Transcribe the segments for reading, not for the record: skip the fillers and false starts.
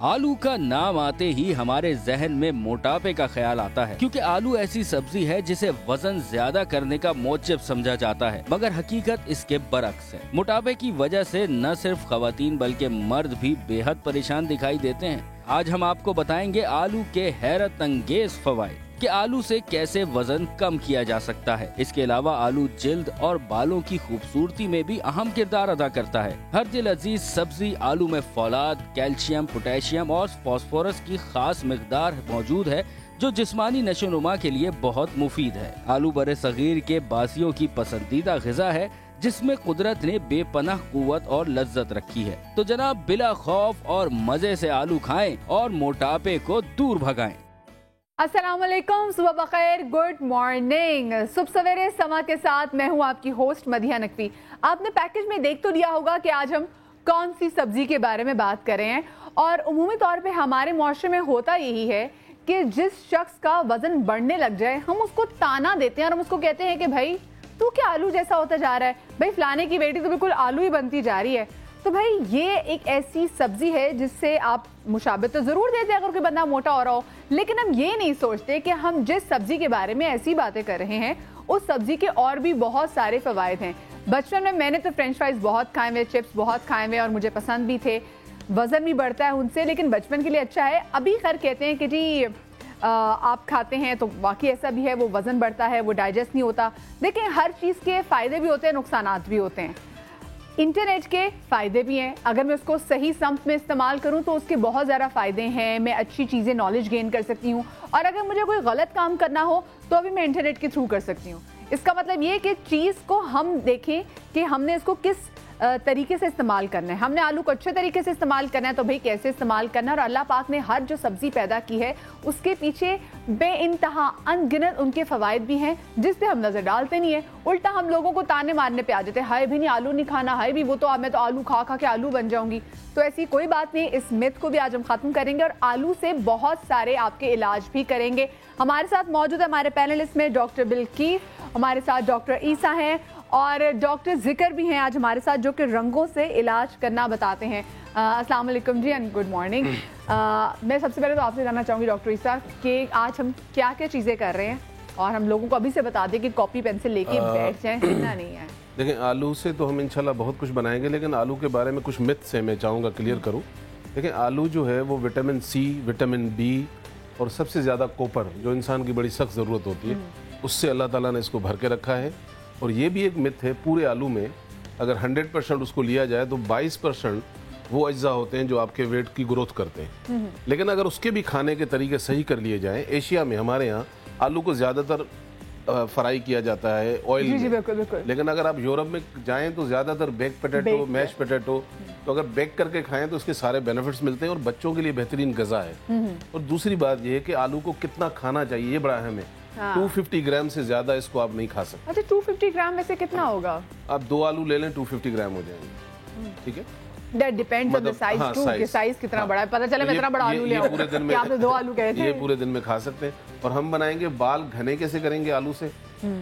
आलू का नाम आते ही हमारे जहन में मोटापे का ख्याल आता है, क्योंकि आलू ऐसी सब्जी है जिसे वजन ज्यादा करने का मोजब समझा जाता है, मगर हकीकत इसके बरक्स है। मोटापे की वजह से न सिर्फ खवातीन बल्कि मर्द भी बेहद परेशान दिखाई देते हैं। आज हम आपको बताएंगे आलू के हैरत अंगेज फवाइद कि आलू से कैसे वजन कम किया जा सकता है। इसके अलावा आलू जिल्द और बालों की खूबसूरती में भी अहम किरदार अदा करता है। हर दिल अजीज सब्जी आलू में फौलाद, कैल्शियम, पोटेशियम और फास्फोरस की खास मिकदार मौजूद है जो जिस्मानी नशोनुमा के लिए बहुत मुफीद है। आलू बरे सगीर के बासियों की पसंदीदा ग़िज़ा है जिसमें कुदरत ने बेपनाह कुव्वत और लज्जत रखी है। तो जनाब बिला खौफ और मजे से आलू खाएं और मोटापे को दूर भगाएं। अस्सलाम वालेकुम, सुबह बखैर, गुड मॉर्निंग। सुबह सवेरे समा के साथ मैं हूं आपकी होस्ट मदिहा नकवी। आपने पैकेज में देख तो लिया होगा कि आज हम कौन सी सब्जी के बारे में बात कर रहे हैं। और उमूमी तौर पे हमारे मुआशरे में होता यही है कि जिस शख्स का वजन बढ़ने लग जाए हम उसको ताना देते हैं और हम उसको कहते हैं कि भाई तू क्या आलू जैसा होता जा रहा है, भाई फलाने की बेटी तो बिल्कुल आलू ही बनती जा रही है। तो भाई ये एक ऐसी सब्जी है जिससे आप मुशाबत तो जरूर देते हैं अगर कोई बंदा मोटा हो रहा हो, लेकिन हम ये नहीं सोचते कि हम जिस सब्जी के बारे में ऐसी बातें कर रहे हैं उस सब्जी के और भी बहुत सारे फवायद हैं। बचपन में मैंने तो फ्रेंच फ्राइज बहुत खाए हुए, चिप्स बहुत खाए हुए और मुझे पसंद भी थे। वजन भी बढ़ता है उनसे, लेकिन बचपन के लिए अच्छा है। अभी खैर कहते हैं कि जी आप खाते हैं तो बाकी ऐसा भी है, वो वजन बढ़ता है, वो डाइजेस्ट नहीं होता। देखिए हर चीज़ के फ़ायदे भी होते हैं, नुकसानात भी होते हैं। इंटरनेट के फ़ायदे भी हैं, अगर मैं उसको सही समत में इस्तेमाल करूं तो उसके बहुत ज़्यादा फ़ायदे हैं। मैं अच्छी चीज़ें नॉलेज गेन कर सकती हूं, और अगर मुझे कोई गलत काम करना हो तो भी मैं इंटरनेट के थ्रू कर सकती हूं। इसका मतलब ये कि चीज़ को हम देखें कि हमने इसको किस तरीके से इस्तेमाल करना है। हमने आलू को अच्छे तरीके से इस्तेमाल करना है तो भाई कैसे इस्तेमाल करना है। और अल्लाह पाक ने हर जो सब्ज़ी पैदा की है उसके पीछे बेइंतहा अनगिनत उनके फ़वाइद भी हैं जिस पे हम नज़र डालते नहीं है। उल्टा हम लोगों को ताने मारने पे आ जाते हैं, हाय भी नहीं आलू नहीं खाना, हाय भी वो तो मैं तो आलू खा खा के आलू बन जाऊंगी। तो ऐसी कोई बात नहीं, इस मिथ को भी आज हम ख़त्म करेंगे और आलू से बहुत सारे आपके इलाज भी करेंगे। हमारे साथ मौजूद है हमारे पैनलिस्ट में डॉक्टर बिल्कीस, हमारे साथ डॉक्टर ईसा हैं और डॉक्टर जिक्र भी हैं आज हमारे साथ, जो कि रंगों से इलाज करना बताते हैं। अस्सलाम वालेकुम जी एंड गुड मॉर्निंग। मैं सबसे पहले तो आपसे जानना चाहूँगी डॉक्टर ईसा कि आज हम क्या क्या चीज़ें कर रहे हैं और हम लोगों को अभी से बता दें कि कॉपी पेंसिल लेके बैठ जाएं, हिलना नहीं है। देखिए आलू से तो हम इंशाल्लाह बहुत कुछ बनाएंगे, लेकिन आलू के बारे में कुछ मिथ से मैं चाहूँगा क्लियर करूँ। देखिए आलू जो है वो विटामिन सी, विटामिन बी और सबसे ज़्यादा कॉपर जो इंसान की बड़ी सख्त ज़रूरत होती है उससे अल्लाह ताला ने इसको भर के रखा है। और ये भी एक मिथ है, पूरे आलू में अगर 100% उसको लिया जाए तो 22% वो अज्जा होते हैं जो आपके वेट की ग्रोथ करते हैं। लेकिन अगर उसके भी खाने के तरीके सही कर लिए जाएं, एशिया में हमारे यहाँ आलू को ज़्यादातर फ्राई किया जाता है ऑयल में। बिल्कुल बिल्कुल। लेकिन अगर आप यूरोप में जाएं तो ज़्यादातर बेक पोटैटो, मैश पोटैटो, तो अगर बेक करके खाएं तो उसके सारे बेनिफिट्स मिलते हैं और बच्चों के लिए बेहतरीन ग़िज़ा है। और दूसरी बात यह है कि आलू को कितना खाना चाहिए ये बड़ा अहम है। 250 ग्राम से ज्यादा इसको आप नहीं खा सकते। अच्छा 250 ग्राम में से कितना होगा? आप 2 आलू ले लें 250 ग्राम हो जाएंगे, ठीक है। That depends on the size too, कि साइज कितना बड़ा है। पता चले मैं इतना बड़ा आलू ले आऊं पूरे दिन में, आप तो 2 आलू कहे थे। ये पूरे दिन में खा सकते हैं। और हम बनाएंगे बाल घने कैसे करेंगे आलू से,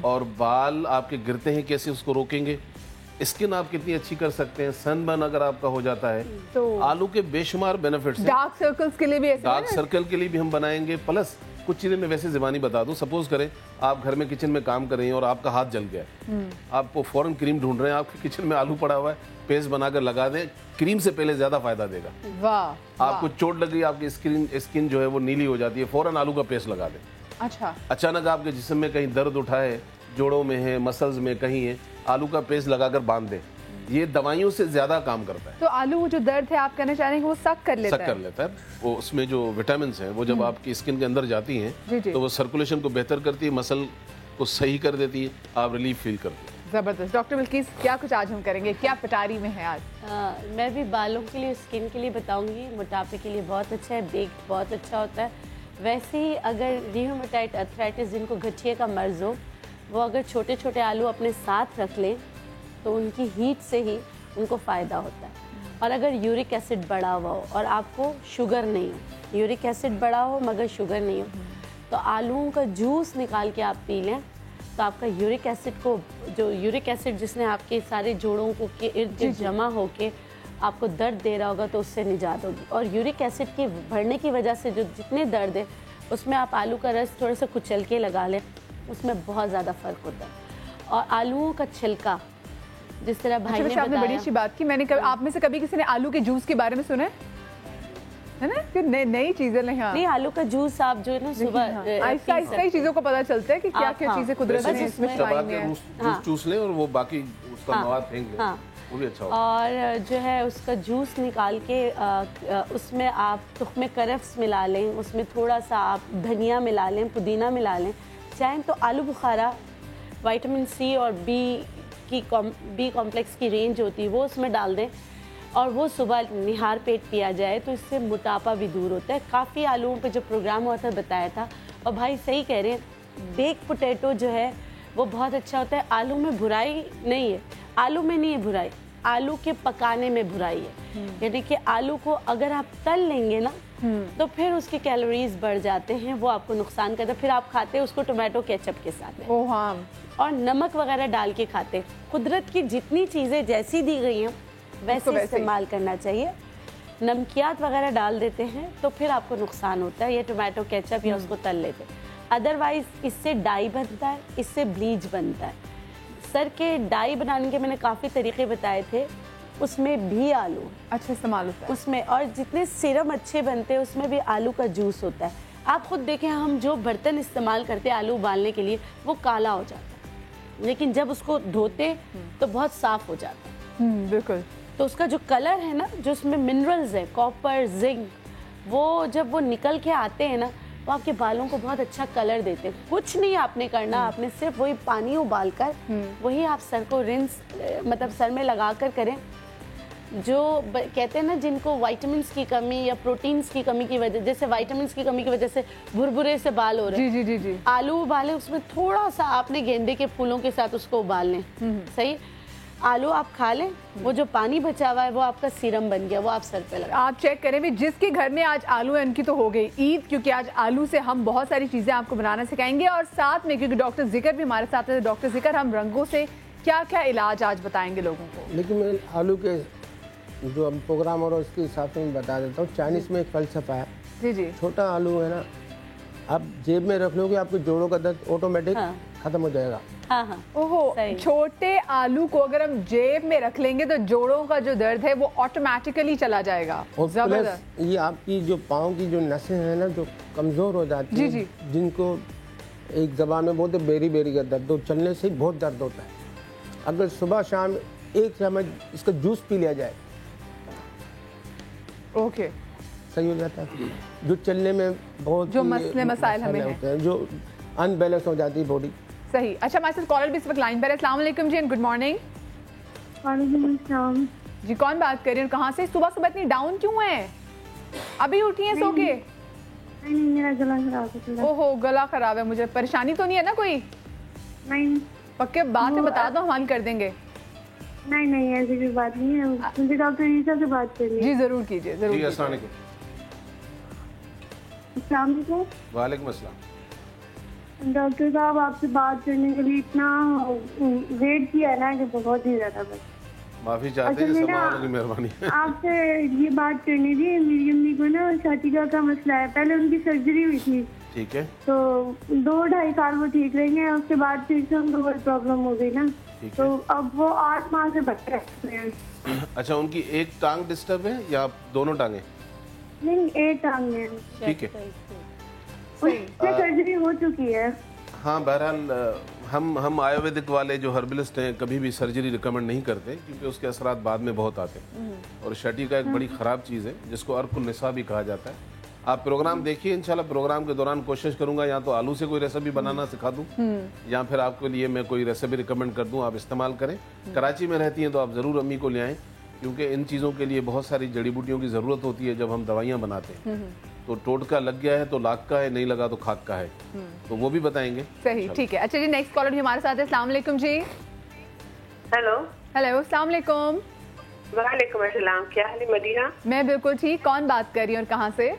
और बाल आपके गिरते हैं कैसे उसको रोकेंगे, स्किन आप कितनी अच्छी कर सकते हैं, सनबर्न अगर आपका हो जाता है तो आलू के बेशुमार बेनिफिट्स हैं। डार्क सर्कल्स के लिए भी ऐसा, डार्क सर्कल के लिए भी हम बनाएंगे। प्लस कुछ चीज़ें मैं वैसे ज़बानी बता दूं, सपोज करें आप घर में किचन में काम कर रही हैं और आपका हाथ जल गया, आपको फ़ौरन क्रीम ढूंढ रहे हैं, आपके किचन में आलू पड़ा हुआ है, पेस्ट बनाकर लगा दें, क्रीम से पहले ज़्यादा फायदा देगा। वाह। आपको चोट लग रही है, आपकी स्किन जो है वो नीली हो जाती है, फ़ौरन आलू का पेस्ट लगा दें। अच्छा। अचानक आपके जिस्म में कहीं दर्द उठा है, जोड़ों में है, मसल्स में कहीं है, आलू का पेस्ट लगाकर बांध दें, ये दवाइयों से ज्यादा काम करता है। तो आलू जो दर्द है आप कहना चाह रहे हैं कि वो सक कर लेता है? सक कर लेता है। वो उसमें जो विटामिन हैं वो जब आपकी स्किन के अंदर जाती हैं तो वो सर्कुलेशन को बेहतर करती है, मसल को सही कर देती है, आप रिलीफ फील करते हैं। जबरदस्त। डॉक्टर बिल्कीस क्या कुछ आज हम करेंगे, क्या पटारी में है आज? मैं भी बालों के लिए, स्किन के लिए बताऊंगी। मोटापे के लिए बहुत अच्छा है, बेक्ड बहुत अच्छा होता है। वैसे ही अगर रियोमेटाइड अर्थराइटिस जिनको गठिए का मर्ज हो, वो अगर छोटे छोटे आलू अपने साथ रख लें तो उनकी हीट से ही उनको फ़ायदा होता है। और अगर यूरिक एसिड बढ़ा हुआ हो और आपको शुगर नहीं हो, यूरिक एसिड बढ़ा हो मगर शुगर नहीं हो, तो आलूओं का जूस निकाल के आप पी लें तो आपका यूरिक एसिड को, जो यूरिक एसिड जिसने आपके सारे जोड़ों को के इर्द गिर्द जमा होके आपको दर्द दे रहा होगा तो उससे निजात होगी। और यूरिक एसिड के बढ़ने की वजह से जो जितने दर्द है उसमें आप आलू का रस थोड़ा सा कुचल के लगा लें, उसमें बहुत ज़्यादा फ़र्क होता है। और आलूओं का छिलका, जिस तरह भाई ने आपने बड़ी बताया, अच्छी बात की। मैंने आप में से कभी किसी ने आलू के जूस के बारे में सुना है ना? कि नई चीजें नहीं, आलू का जूस आप जो है ना सुबह आहिस्ता आहिस्ता ही चीजों को पता चलता है कि क्या क्या चीजें कुदरत ने इसमें चबा मिलाई के हैं। जूस चूस लें और वो बाकी उसका मवाद फेंक लें, वो भी अच्छा होगा। और जो है उसका जूस निकाल के उसमें आप तुख्मे करफ्स मिला लें, उसमें थोड़ा सा आप धनिया मिला लें, पुदीना मिला लें, चाहें तो आलू बुखारा, विटामिन सी और बी कॉम्प्लेक्स की रेंज होती है वो उसमें डाल दें और वो सुबह निहार पेट पिया जाए तो इससे मोटापा भी दूर होता है। काफ़ी आलूओं पे जो प्रोग्राम हुआ था बताया था, और भाई सही कह रहे हैं, बेक पोटैटो जो है वो बहुत अच्छा होता है। आलू में बुराई नहीं है, आलू में नहीं है बुराई, आलू के पकाने में बुराई है। यानी कि आलू को अगर आप तल लेंगे ना तो फिर उसके कैलोरीज बढ़ जाते हैं, वो आपको नुकसान करता है। फिर आप खाते हैं उसको टोमेटो केचप के साथ ओह हाँ, और नमक वगैरह डाल के खाते हैं। कुदरत की जितनी चीज़ें जैसी दी गई हैं वैसे इस्तेमाल करना चाहिए। नमकियात वगैरह डाल देते हैं तो फिर आपको नुकसान होता है, या टोमेटो केचप या उसको तल लेते हैं। अदरवाइज इससे डाई बनता है, इससे ब्लीच बनता है। सर के डाई बनाने के मैंने काफ़ी तरीके बताए थे, उसमें भी आलू अच्छा इस्तेमाल होता है उसमें, और जितने सिरम अच्छे बनते हैं उसमें भी आलू का जूस होता है। आप खुद देखें, हम जो बर्तन इस्तेमाल करते हैं आलू उबालने के लिए वो काला हो जाता है, लेकिन जब उसको धोते तो बहुत साफ हो जाता है। बिल्कुल। तो उसका जो कलर है ना, जो उसमें मिनरल्स है, कॉपर, जिंक, वो जब वो निकल के आते हैं ना वो आपके बालों को बहुत अच्छा कलर देते हैं। कुछ नहीं आपने करना, आपने सिर्फ वही पानी उबालकर वही आप सर को रिंस मतलब सर में लगा कर करें। जो कहते हैं ना जिनको विटामिन्स की कमी या प्रोटीन्स की कमी की वजह, जैसे विटामिन्स की कमी की वजह से भुरभुरे से बाल हो रहे हैं, जी जी जी जी, आलू उबालें, उसमें थोड़ा सा आपने गेंदे के फूलों के साथ उसको उबाल लें, सही। आलू आप खा लें, वो जो पानी बचा हुआ है वो आपका सीरम बन गया, वो आप सर पे लगा। आप चेक करें भी, जिसके घर में आज आलू है उनकी तो हो गई ईद, क्योंकि आज आलू से हम बहुत सारी चीजें आपको बनाना सिखाएंगे। और साथ में क्योंकि डॉक्टर जिकर भी हमारे साथ है, डॉक्टर जिकर हम रंगों से क्या क्या इलाज आज बताएंगे लोगों को। लेकिन मैं आलू के जो हम प्रोग्राम और उसके हिसाब से मैं बता देता हूँ। चाइनीज में एक फलसफा है, जी जी, छोटा आलू है ना, आप जेब में रख लोगे आपके जोड़ों का दर्द ऑटोमेटिक खत्म हो जाएगा। हाँ हाँ, ओहो, छोटे आलू को अगर हम जेब में रख लेंगे तो जोड़ों का जो दर्द है वो ऑटोमेटिकली चला जाएगा। और प्लस ये आपकी जो पाँव की जो नसें हैं ना जो कमजोर हो जाती जी है, जी, जिनको एक जबान में बोलते बेरी बेरी का दर्द, तो चलने से बहुत दर्द होता है। अगर सुबह शाम 1 चम्मच इसका जूस पी लिया जाए, ओके, सही हो जाता है। जो चलने में बहुत जो मसले मसाइल हमें होते हैं, जो अनबैलेंस हो जाती है बॉडी। सही। अच्छा, हमारे साथ कॉलर भी इस वक्त लाइन पर है। अस्सलाम वालेकुम जी एंड गुड मॉर्निंग। वालेकुम अस्सलाम जी, कौन बात कर रही है और कहाँ से? सुबह सुबह इतनी डाउन क्यों है? अभी उठी हैं सो के? नहीं, मेरा गला खराब है थोड़ा। ओहो, गला खराब है। मुझे परेशानी तो नहीं है ना कोई? नहीं पक्के बात में बता दो, हम हल कर देंगे। नहीं ऐसी कोई बात नहीं है, मुझे डॉक्टर ईसा से बात करनी है। जी जरूर कीजिए, जरूर कीजिए। अस्सलाम वालेकुम। अस्सलाम वालेकुम। वालेकुम अस्सलाम। डॉक्टर साहब, आपसे बात करने के लिए इतना वेट किया है ना कि बहुत ही ज्यादा। बस माफी चाहते हैं, समा वालों की मेहरबानी। आपसे ये बात करनी थी, मेरी अम्मी को ना छातिका का मसला है। पहले उनकी सर्जरी हुई थी, ठीक है, तो 2-2.5 साल वो ठीक रहेंगे, उसके बाद फिर से उनको कोई प्रॉब्लम हो गई ना, तो अब वो 8 माह से बच्चे हैं। अच्छा, उनकी एक टांग डिस्टर्ब है या दोनों टांगे? नहीं, एक टांग है। ठीक है, उसमें सर्जरी हो चुकी है। हाँ, बहरहाल हम आयुर्वेदिक वाले जो हर्बलिस्ट हैं कभी भी सर्जरी रिकमेंड नहीं करते, क्योंकि उसके असरात बाद में बहुत आते हैं। और शटीका एक बड़ी ख़राब चीज़ है जिसको अर्कुन निसा भी कहा जाता है। आप प्रोग्राम देखिए, इंशाल्लाह प्रोग्राम के दौरान कोशिश करूंगा या तो आलू से कोई रेसिपी बनाना सिखा दूं या फिर आपके लिए मैं कोई रेसिपी रिकमेंड कर दूं, आप इस्तेमाल करें। कराची में रहती हैं तो आप ज़रूर अम्मी को ले आएँ, क्योंकि इन चीज़ों के लिए बहुत सारी जड़ी बूटियों की ज़रूरत होती है जब हम दवाइयाँ बनाते हैं। तो टोटका लग गया है तो लाख का है, नहीं लगा तो खाक का है, तो वो भी बताएंगे। सही, ठीक है। अच्छा जी, नेक्स्ट कॉलर भी हमारे साथ है। अस्सलाम वालेकुम जी। हेलो। हेलो, अस्सलाम वालेकुम। वालेकुम अस्सलाम, क्या हाल है मदीना? मैं बिल्कुल ठीक। कौन बात कर रही है और कहाँ से?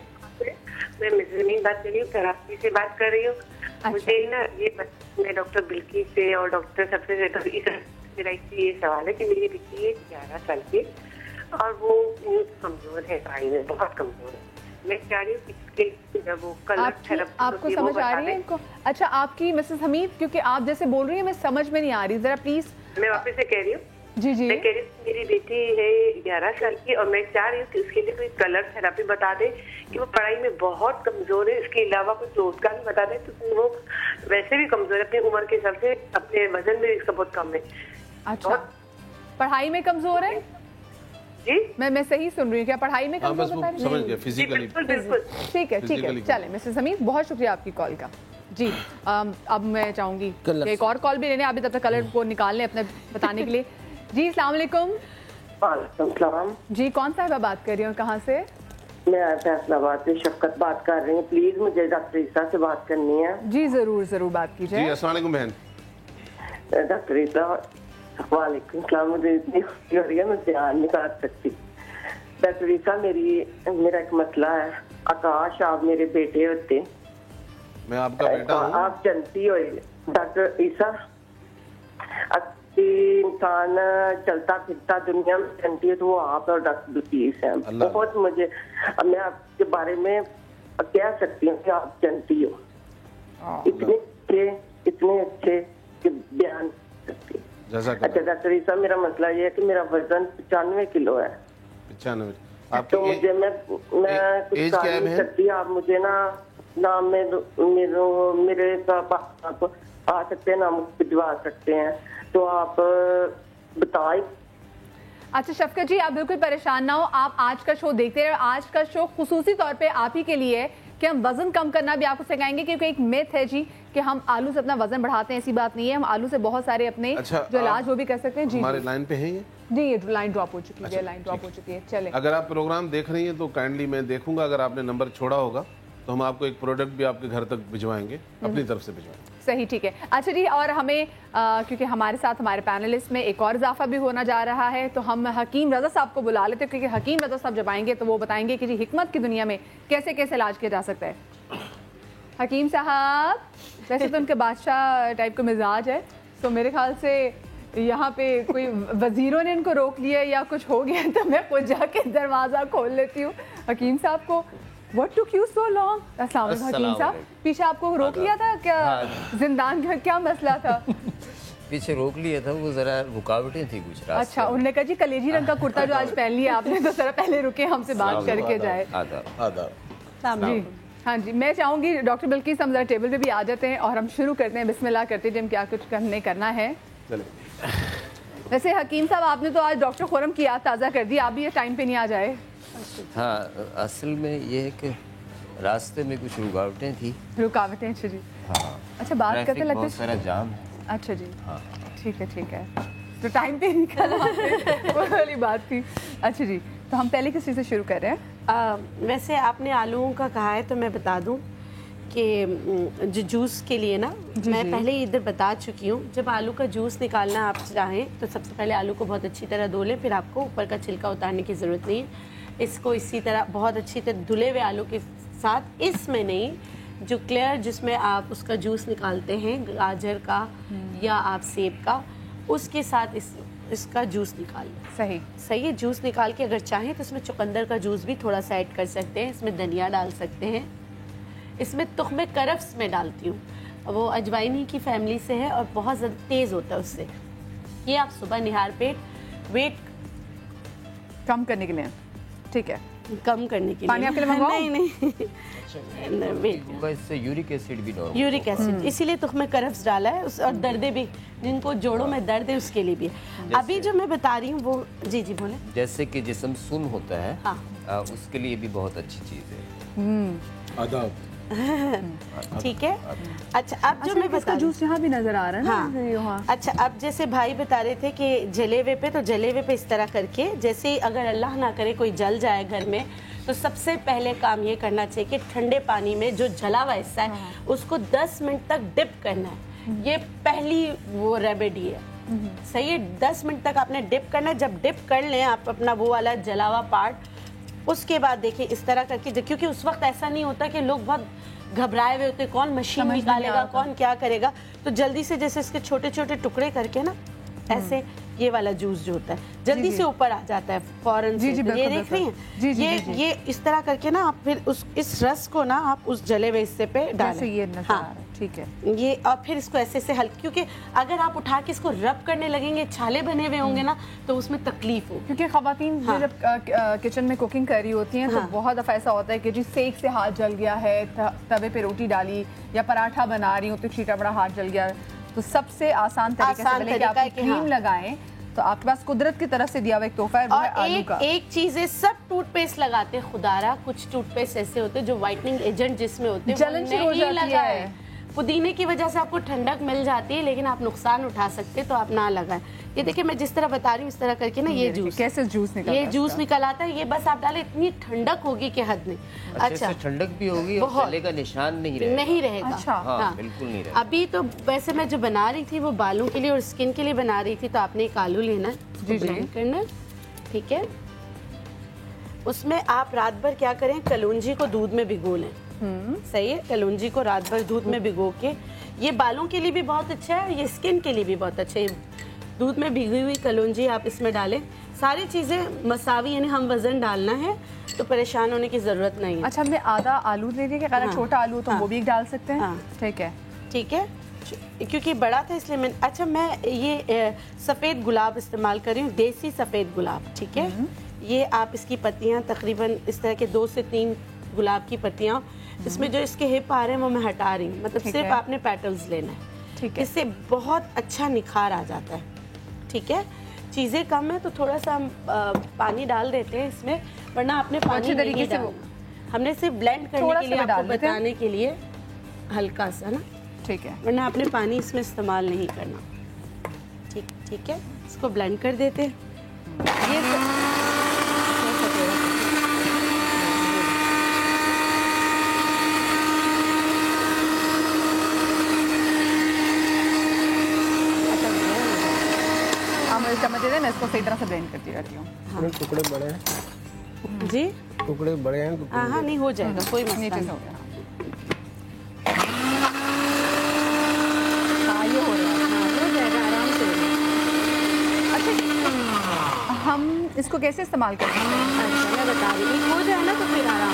मैं ज़मीन बात कर रही हूँ, कराची से बात कर रही हूँ। अच्छा। मुझे ना मैं डॉक्टर बिल्की से और डॉक्टर सबसे ये सवाल है कि मेरी बेटी है 11 साल की और वो कमजोर है, पढ़ाई में बहुत कमजोर है। मैं चाह रही हूँ इसके जब वो कलर थेरेपी आपको समझ आ रही है इनको? अच्छा, आपकी मिसेस हमीद, क्योंकि आप जैसे बोल रही हैं मैं समझ में नहीं आ रही, जरा प्लीज। मैं वापस से कह रही हूँ, जी जी, मैं कह रही हूँ मेरी बेटी है 11 साल की और मैं चाह रही हूँ कि उसके लिए कोई कलर थेरेपी बता दे कि वो पढ़ाई में बहुत कमजोर है, इसके अलावा कोई रोजगार भी बता दे तो वो वैसे भी कमजोर है अपनी उम्र के हिसाब से, अपने वजन में इसका बहुत कम है। अच्छा, पढ़ाई में कमजोर है जी, मैं सही सुन रही हूँ क्या? पढ़ाई में कमजोर बता रही समझ हैं? गया, फिजिकली। बिल्कुल बिल्कुल। ठीक है ठीक है, चले मिसेस हमीद, बहुत शुक्रिया आपकी कॉल का। जी अब मैं चाहूंगी कि एक और कॉल भी लेने, आप भी तब तक कलर को निकाल लें अपने बताने के लिए। जी अस्सलाम वालेकुम। वालेकुम सलाम। जी कौन साहिबा बात कर रही हूँ, कहाँ से? मैं फैसलाबाद से शफकत बात कर रही हूँ। प्लीज मुझे डॉक्टर ईसा से बात करनी है। जी जरूर जरूर बात कीजिए। जी अस्सलाम वालेकुम बहन। डॉक्टर ईसा, वालेकुम सलाम। मुझे इतनी खुशी हो रही है, मैं ध्यान नहीं कर सकती। डॉक्टर ईसा, मेरा एक मसला है। आकाश, आप मेरे बेटे होते। मैं आपका बेटा हूँ। आप जनती हो डॉक्टर ईसा, इंसान चलता फिरता दुनिया में जनती है तो वो आप और डॉक्टर बलकीस हैं। बहुत मुझे, मैं आपके बारे में कह सकती हूँ कि आप जनती हो, इतने अच्छे कि बयान सकती हूँ। अच्छा डॉक्टर ईसा, मेरा मसला ये है कि मेरा वजन 95 किलो है। 95? तो मुझे मैं कुछ कार्य नहीं सकती। आप मुझे ना मेरे पास आ सकते हैं, ना मुझे भिजवा सकते हैं, तो आप बताएं। अच्छा शफकत जी, आप बिल्कुल परेशान ना हो, आप आज का शो देखते रहे। आज का शो खुसूसी तौर पे आप ही के लिए है कि हम वजन कम करना भी आपको सिखाएंगे, क्योंकि एक मिथ है जी कि हम आलू से अपना वजन बढ़ाते हैं। ऐसी बात नहीं है, हम आलू से बहुत सारे अपने जो इलाज वो भी कर सकते हैं। जी हमारे लाइन पे है ये? जी ये लाइन ड्रॉप हो चुकी है, लाइन ड्रॉप हो चुकी है। चले, अगर आप प्रोग्राम देख रही हैं तो काइंडली मैं देखूंगा, अगर आपने नंबर छोड़ा होगा तो हम आपको एक प्रोडक्ट भी आपके घर तक भिजवाएंगे, अपनी तरफ से भिजवाएंगे। सही, ठीक है। अच्छा जी, और हमें क्योंकि हमारे साथ हमारे पैनलिस्ट में एक और इजाफा भी होना जा रहा है, तो हम हकीम रजा साहब को बुला लेते हैं, क्योंकि हकीम रजा साहब जब आएंगे तो वो बताएंगे कि जी हिकमत की दुनिया में कैसे कैसे इलाज किया जा सकता है। हकीम साहब, वैसे तो उनके बादशाह टाइप का मिजाज है, तो मेरे ख्याल से यहाँ पे कोई वजीरों ने इनको रोक लिया या कुछ हो गया, तो मैं खुद जाके दरवाज़ा खोल लेती हूँ हकीम साहब को। What took you so long? अस्सलाम वालेकुम हकीम साहब, पीछे आपको रोक लिया था क्या? जिंदान का क्या मसला था? पीछे रोक लिया था, वो जरा रुकावटें थी कुछ रास्ते। अच्छा, उन्होंने कहा जी कलेजी रंग का कुर्ता जो आज पहन लिया आपने, तो जरा पहले रुके हमसे बात करके जाए। जी हाँ जी, मैं चाहूँगी डॉक्टर बल्कीस हम जरा टेबल पे भी आ जाते हैं और हम शुरू करते हैं। बिस्मिल्लाह करते हैं, क्या कुछ करना है। वैसे हकीम साहब, आपने तो आज डॉक्टर खुरम की याद ताज़ा कर दी, आप भी ये टाइम पे नहीं आ जाए। हाँ, असल में ये है कि रास्ते में कुछ रुकावटें थी। रुकावटें? अच्छा जी। हाँ, अच्छा, बात करते लगते बहुत सारा जाम है। अच्छा जी, हाँ ठीक है, तो टाइम पे निकल आते वो वाली बात थी। अच्छा जी, तो हम पहले किस चीज़ से शुरू कर रहे हैं? वैसे आपने आलूओं का कहा है तो मैं बता दूं कि जो जूस के लिए ना, मैं पहले ही इधर बता चुकी हूँ। जब आलू का जूस निकालना आप चाहें तो सबसे पहले आलू को बहुत अच्छी तरह धो लें, फिर आपको ऊपर का छिलका उतारने की ज़रूरत नहीं है। इसको इसी तरह बहुत अच्छी तरह धुले हुए आलू के साथ, इसमें नहीं, जो क्लियर जिसमें आप उसका जूस निकालते हैं गाजर का या आप सेब का, उसके साथ इसका जूस निकाल लें। सही है। जूस निकाल के अगर चाहें तो इसमें चुकंदर का जूस भी थोड़ा सा ऐड कर सकते हैं, इसमें धनिया डाल सकते हैं, इसमें तुख्मे करफ्स में डालती हूँ, वो अजवाइनी की फैमिली से है और बहुत ज़्यादा तेज़ होता है उससे। ये आप सुबह निहार पेट वेट कम करने के लिए, ठीक है, कम करने के लिए। पानी आपके लिए मंगवाऊं? नहीं इससे यूरिक एसिड भी नॉर्मल। यूरिक एसिड इसीलिए तुख्मे करफ्स डाला है, और दर्दे भी, जिनको जोड़ों में दर्द है उसके लिए भी है। अभी जो मैं बता रही हूँ वो, जी बोले। जैसे कि जिस्म सुन होता है, हाँ, उसके लिए भी बहुत अच्छी चीज़ है। आदाब। ठीक है। अच्छा, अब जो मैं बता, जूस यहाँ भी नजर आ रहा है ना। हाँ। अच्छा, अब जैसे भाई बता रहे थे कि जलेवे पे, तो जलेवे पे इस तरह करके, जैसे अगर अल्लाह ना करे कोई जल जाए घर में, तो सबसे पहले काम ये करना चाहिए कि ठंडे पानी में जो जला हुआ हिस्सा है उसको 10 मिनट तक डिप करना है। ये पहली वो रेमेडी है। सही है, 10 मिनट तक आपने डिप करना है। जब डिप कर लें आप अपना वो वाला जला हुआ पार्ट, उसके बाद देखिए इस तरह करके, क्योंकि उस वक्त ऐसा नहीं होता कि लोग बहुत घबराए हुए होते, कौन मशीन निकालेगा, कौन क्या करेगा, तो जल्दी से जैसे इसके छोटे छोटे टुकड़े करके ना ऐसे ये वाला जूस जो होता है जल्दी से ऊपर आ जाता है फौरन से। ये देख रही हैं, ये इस तरह करके ना आप फिर इस रस को ना आप उस जले हुए हिस्से पे डालें। ये हाँ ठीक है। ये और फिर इसको ऐसे से हल्के, क्योंकि अगर आप उठा के इसको रब करने लगेंगे, छाले बने हुए होंगे ना, तो उसमें तकलीफ हो। क्योंकि खवातीन जब किचन में कुकिंग कर रही होती हैं तो बहुत दफ़ा ऐसा होता है कि जी सेक से हाथ जल गया है, तवे पे रोटी डाली या पराठा बना रही हूँ तो छीटा बड़ा हाथ जल गया। तो सबसे आसान तरीका है कि आप क्रीम लगाएं, तो आपके पास कुदरत की तरफ से दिया हुआ एक तोहफा है, वो है आलू का। एक चीज है, सब टूथपेस्ट लगाते हैं खुदारा, कुछ टूथपेस्ट ऐसे होते हैं जो व्हाइटनिंग एजेंट जिसमें होते हैं जलन शुरू हो जाती है। पुदीने की वजह से आपको ठंडक मिल जाती है, लेकिन आप नुकसान उठा सकते हैं, तो आप ना लगाएं। ये देखिए मैं जिस तरह बता रही हूँ इस तरह करके ना ये जूस कैसे जूस निकलता है, ये जूस निकल आता है। ये बस आप डालें, इतनी ठंडक होगी कि हद नहीं। अच्छा ठंडक भी होगी और गले का निशान नहीं रहेगा। अच्छा हाँ बिल्कुल नहीं रहेगा। अभी तो वैसे मैं जो बना रही थी वो बालों के लिए और स्किन के लिए बना रही थी, तो आपने एक आलू लेना है, ब्लेंड करना है, ठीक है। उसमें आप रात भर क्या करें, कलौंजी को दूध में भिगो लें। सही है, कलौंजी को रात भर दूध में भिगो के, ये बालों के लिए भी बहुत अच्छा है, ये स्किन के लिए भी बहुत अच्छा है। दूध में भिगी हुई कलौंजी आप इसमें डालें। सारी चीज़ें मसावी, यानी हम वजन डालना है, तो परेशान होने की ज़रूरत नहीं है। अच्छा हमने आधा आलू ले लिया, अगर छोटा आलू तो वो भी डाल सकते हैं। ठीक है, ठीक है, क्योंकि बड़ा था इसलिए मैं। अच्छा मैं ये सफ़ेद गुलाब इस्तेमाल कर रही हूँ, देसी सफ़ेद गुलाब, ठीक है। ये आप इसकी पत्तियाँ तकरीबन इस तरह के 2 से 3 गुलाब की पत्तियाँ, इसमें जो इसके हिप आ रहे हैं वो मैं हटा रही हूँ, मतलब सिर्फ आपने पेटल्स लेना है, ठीक है। इससे बहुत अच्छा निखार आ जाता है, ठीक है। चीज़ें कम है तो थोड़ा सा हम पानी डाल देते हैं इसमें, वरना आपने पानी तरीके से हमने सिर्फ ब्लेंड करने के लिए, आपको बताने के लिए हल्का सा ना, ठीक है, वरना आपने पानी इसमें इस्तेमाल नहीं करना। ठीक है, इसको ब्लेंड कर देते हैं। ये चम्मच दे, मैं इसको सही तरह से ब्लेंड करती रहती हूँ। हाँ। टुकड़े बड़े हैं जी, टुकड़े बड़े हैं तो हाँ नहीं हो जाएगा, कोई मसला नहीं। हो गया, हाँ ये हो रहा है, हो जाएगा आराम से। अच्छा हम इसको कैसे इस्तेमाल करते हैं? अच्छा मैं बता रही हूँ, हो जाए ना तो फिर आराम,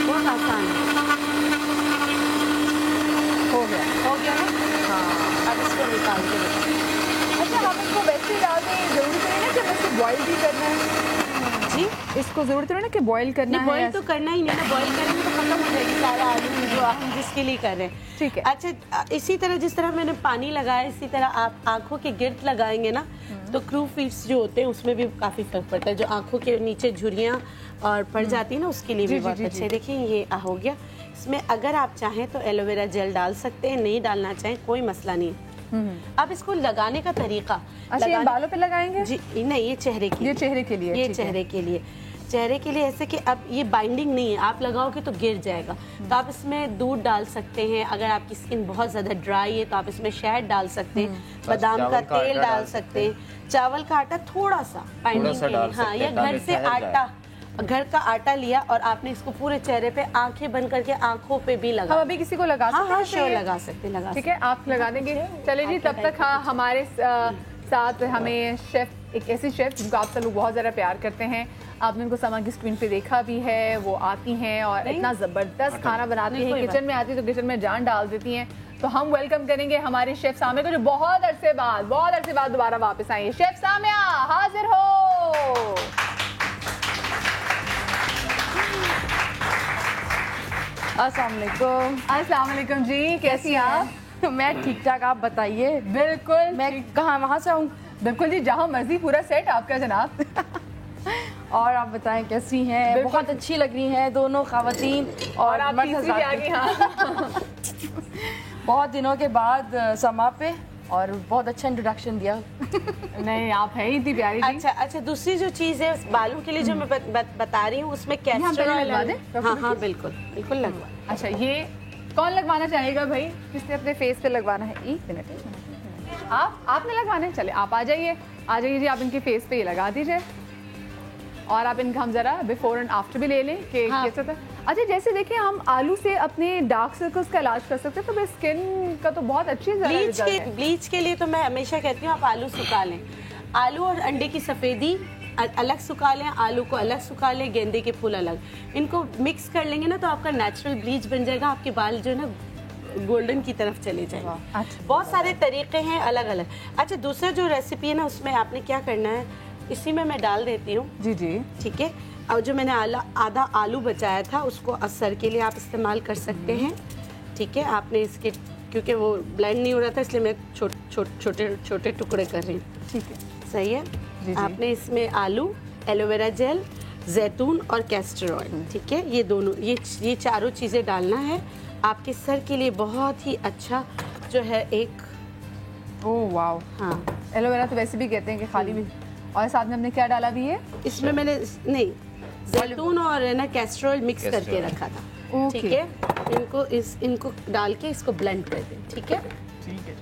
बहुत आसान है। हो गया ना, हाँ। अब इसको निकाल के बताइए। अच्छा हम इसको वैसे डाल दें, जरूरी नहीं ना कि हमें इसको बॉईल भी करना है? जी, इसको जरूरत नहीं ना कि बॉईल करना है? बॉईल तो करना ही नहीं ना, बॉईल करेंगे तो खत्म हो जाएगी सारा आलू जो हम जिसके लिए कर रहे हैं, ठीक है। अच्छा इसी तरह जिस तरह मैंने पानी लगाया, इसी तरह आप आंखों के गिर्द लगाएंगे ना, तो क्रू फीड्स जो होते हैं उसमें भी काफ़ी फर्क पड़ता है। जो आंखों के नीचे झुर्रियाँ और पड़ जाती है ना, उसके लिए भी बहुत अच्छे। देखिए ये हो गया। इसमें अगर आप चाहें तो एलोवेरा जेल डाल सकते हैं, नहीं डालना चाहें कोई मसला नहीं है। अब इसको लगाने का तरीका, अच्छा ये बालों पे लगाएंगे? जी नहीं, ये चेहरे के लिए, ये चेहरे के लिए, ये चेहरे के लिए, चेहरे के लिए ऐसे कि अब ये बाइंडिंग नहीं है, आप लगाओगे तो गिर जाएगा। तो आप इसमें दूध डाल सकते हैं, अगर आपकी स्किन बहुत ज़्यादा ड्राई है तो आप इसमें शहद डाल सकते हैं, बादाम का तेल डाल सकते हैं, चावल का आटा थोड़ा सा बाइंडिंग के लिए, हाँ, या घर से आटा, घर का आटा लिया और आपने इसको पूरे चेहरे पे आंखें बंद करके आंखों पे भी लगा। हम अभी किसी को लगा सकते हैं? हाँ श्योर लगा सकते हैं, ठीक है, आप लगा देंगे। चलिए जी, तब तक हाँ हमारे साथ हमें शेफ, एक ऐसी शेफ जिनको आप सब लोग बहुत ज़्यादा प्यार करते हैं, आपने उनको समा की स्क्रीन पे देखा भी है, वो आती हैं और इतना ज़बरदस्त खाना बनाती हैं, किचन में आती तो किचन में जान डाल देती हैं। तो हम वेलकम करेंगे हमारे शेफ सामिया को, जो बहुत अरसे बाद दोबारा वापस आई है। शेफ सामिया हाजिर हो। अस्सलाम वालेकुम जी, कैसी हैं आप? मैं ठीक ठाक, आप बताइए। बिल्कुल, मैं कहाँ, वहाँ से आऊँ? बिल्कुल जी, जहाँ मर्जी, पूरा सेट आपका जनाब। और आप बताएं कैसी हैं? बहुत अच्छी लग रही हैं दोनों खवातीन और आप तीसरी भी आ गई। हाँ बहुत दिनों के बाद समा पे, और बहुत अच्छा इंट्रोडक्शन दिया। नहीं आप है ही इतनी प्यारी। अच्छा दूसरी जो चीज़ है बालों के लिए जो मैं बता रही हूँ, उसमें कैस्टर ऑयल लगवा दें? हाँ बिल्कुल लगवा। अच्छा ये कौन लगवाना चाहेगा भाई? किसने अपने फेस पे लगवाना है? एक मिनट, आपने लगवाना है? चले आप आ जाइए जी, आप इनके फेस पे ये लगा दीजिए और आप इनका हम जरा बिफोर एंड आफ्टर भी ले लें कि कैसा था। अच्छा जैसे देखिए हम आलू से अपने डार्क सर्कल्स का इलाज कर सकते हैं, तो स्किन का तो बहुत अच्छी ब्लीच के लिए तो मैं हमेशा कहती हूँ आप आलू सुखा लें। आलू और अंडे की सफ़ेदी अलग सुखा लें, आलू को अलग सुखा लें, गेंदे के फूल अलग। इनको मिक्स कर लेंगे ना तो आपका नेचुरल ब्लीच बन जाएगा, आपके बाल जो है ना गोल्डन की तरफ चले जाएंगे। अच्छा। बहुत सारे तरीके हैं अलग अलग। अच्छा, दूसरा जो रेसिपी है ना उसमें आपने क्या करना है, इसी में मैं डाल देती हूँ। जी जी, ठीक है। और जो मैंने आधा आलू बचाया था उसको असर के लिए आप इस्तेमाल कर सकते हैं। ठीक है, आपने इसके क्योंकि वो ब्लेंड नहीं हो रहा था इसलिए मैं छोटे छोटे टुकड़े कर रही हूँ। ठीक है, सही है। जी। आपने इसमें आलू, एलोवेरा जेल, जैतून और कैस्टर ऑयल, ठीक है, ये दोनों ये चारों चीज़ें डालना है। आपके सर के लिए बहुत ही अच्छा जो है एक। Oh wow. हाँ, एलोवेरा तो वैसे भी कहते हैं कि खाली भी। और साथ में हमने क्या डाला भी है? इसमें मैंने नहीं जैतून और है ना कैस्टर ऑयल मिक्स करके रखा था। ठीक है, इनको डाल के इसको ब्लेंड कर दें। ठीक है, ठीक है।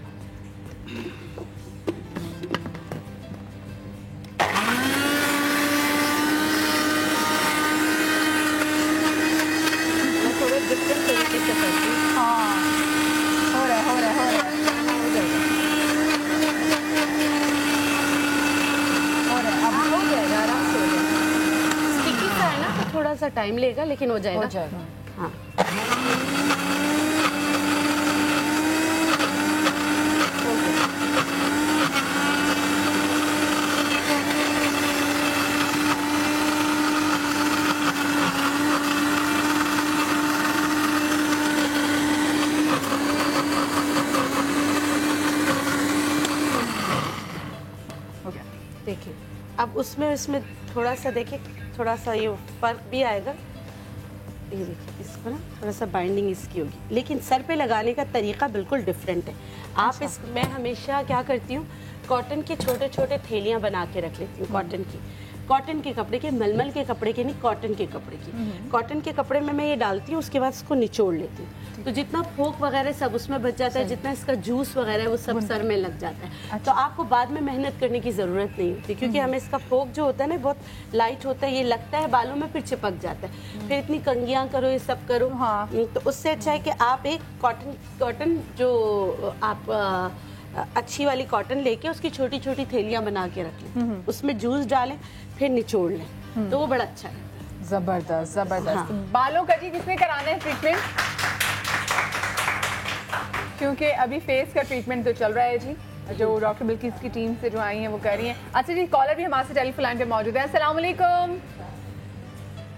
मैं थोड़ा डिफरेंट तरीके से करती हूँ। हाँ, हो रहा है। अब हो जाएगा, आराम से हो जाएगा। स्टिकी सा है ना तो थोड़ा सा टाइम लेगा लेकिन हो जाएगा। हाँ। देखिए अब उसमें थोड़ा सा देखिए, थोड़ा सा ये फर्क भी आएगा। ये देखिए, इसको ना थोड़ा सा बाइंडिंग इसकी होगी, लेकिन सर पे लगाने का तरीका बिल्कुल डिफरेंट है। आप मैं हमेशा क्या करती हूँ, कॉटन के छोटे छोटे थैलियाँ बना के रख लेती हूँ। कॉटन के कपड़े के, मलमल के कपड़े के नहीं, कॉटन के कपड़े की। कॉटन के कपड़े में मैं ये डालती हूँ, उसके बाद इसको निचोड़ लेती हूँ। तो जितना फोक वगैरह सब उसमें बच जाता है, जितना इसका जूस वगैरह है वो सब सर में लग जाता है। अच्छा। तो आपको बाद में मेहनत करने की ज़रूरत नहीं होती, क्योंकि हमें इसका फोक जो होता है ना बहुत लाइट होता है, ये लगता है बालों में फिर चिपक जाता है, फिर इतनी कंघियाँ करो, ये सब करो। हाँ। तो उससे अच्छा है कि आप एक कॉटन जो आप अच्छी वाली कॉटन लेके उसकी छोटी छोटी थैलियाँ बना के रख लें, उसमें जूस डालें, फिर निचोड़ लें, तो वो बड़ा अच्छा है। जबरदस्त जबरदस्त। हाँ। बालों का जी किसने कराना है ट्रीटमेंट? क्योंकि अभी फेस का ट्रीटमेंट तो चल रहा है जी, जो डॉक्टर बिल्किस की टीम से जो आई हैं वो कर रही हैं। अच्छा जी, कॉलर भी हमारे टेलीफोन लाइन पे मौजूद है। अस्सलाम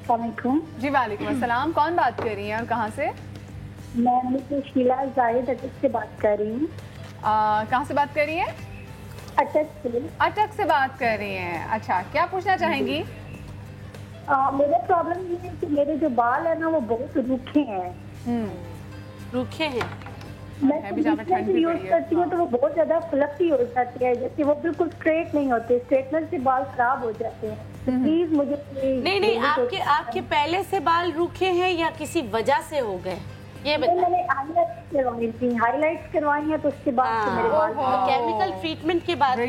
वालेकुम। जी वालेकुम अस्सलाम। कौन बात कर रही हैं और कहाँ से? मैं शीला जाहिद अटक से बात कर रही हूँ। कहाँ से बात कर रही हैं? अटक से। अटक से बात कर रही हैं। अच्छा, क्या पूछना चाहेंगी? मेरा प्रॉब्लम ये है कि मेरे जो बाल है ना वो बहुत रूखे हैं। रूखे हैं? मैं यूज करती हूँ तो वो बहुत ज्यादा फ्लफी हो जाती है, जैसे वो बिल्कुल स्ट्रेट नहीं होते, स्ट्रेटनर से बाल खराब हो जाते हैं। प्लीज मुझे नहीं, आपके पहले से बाल रूखे हैं या किसी वजह से हो गए, ये बताइए। मैंने हाईलाइट्स करवाई हैं तो उसके बाद से मेरे बाल केमिकल ट्रीटमेंट के बाद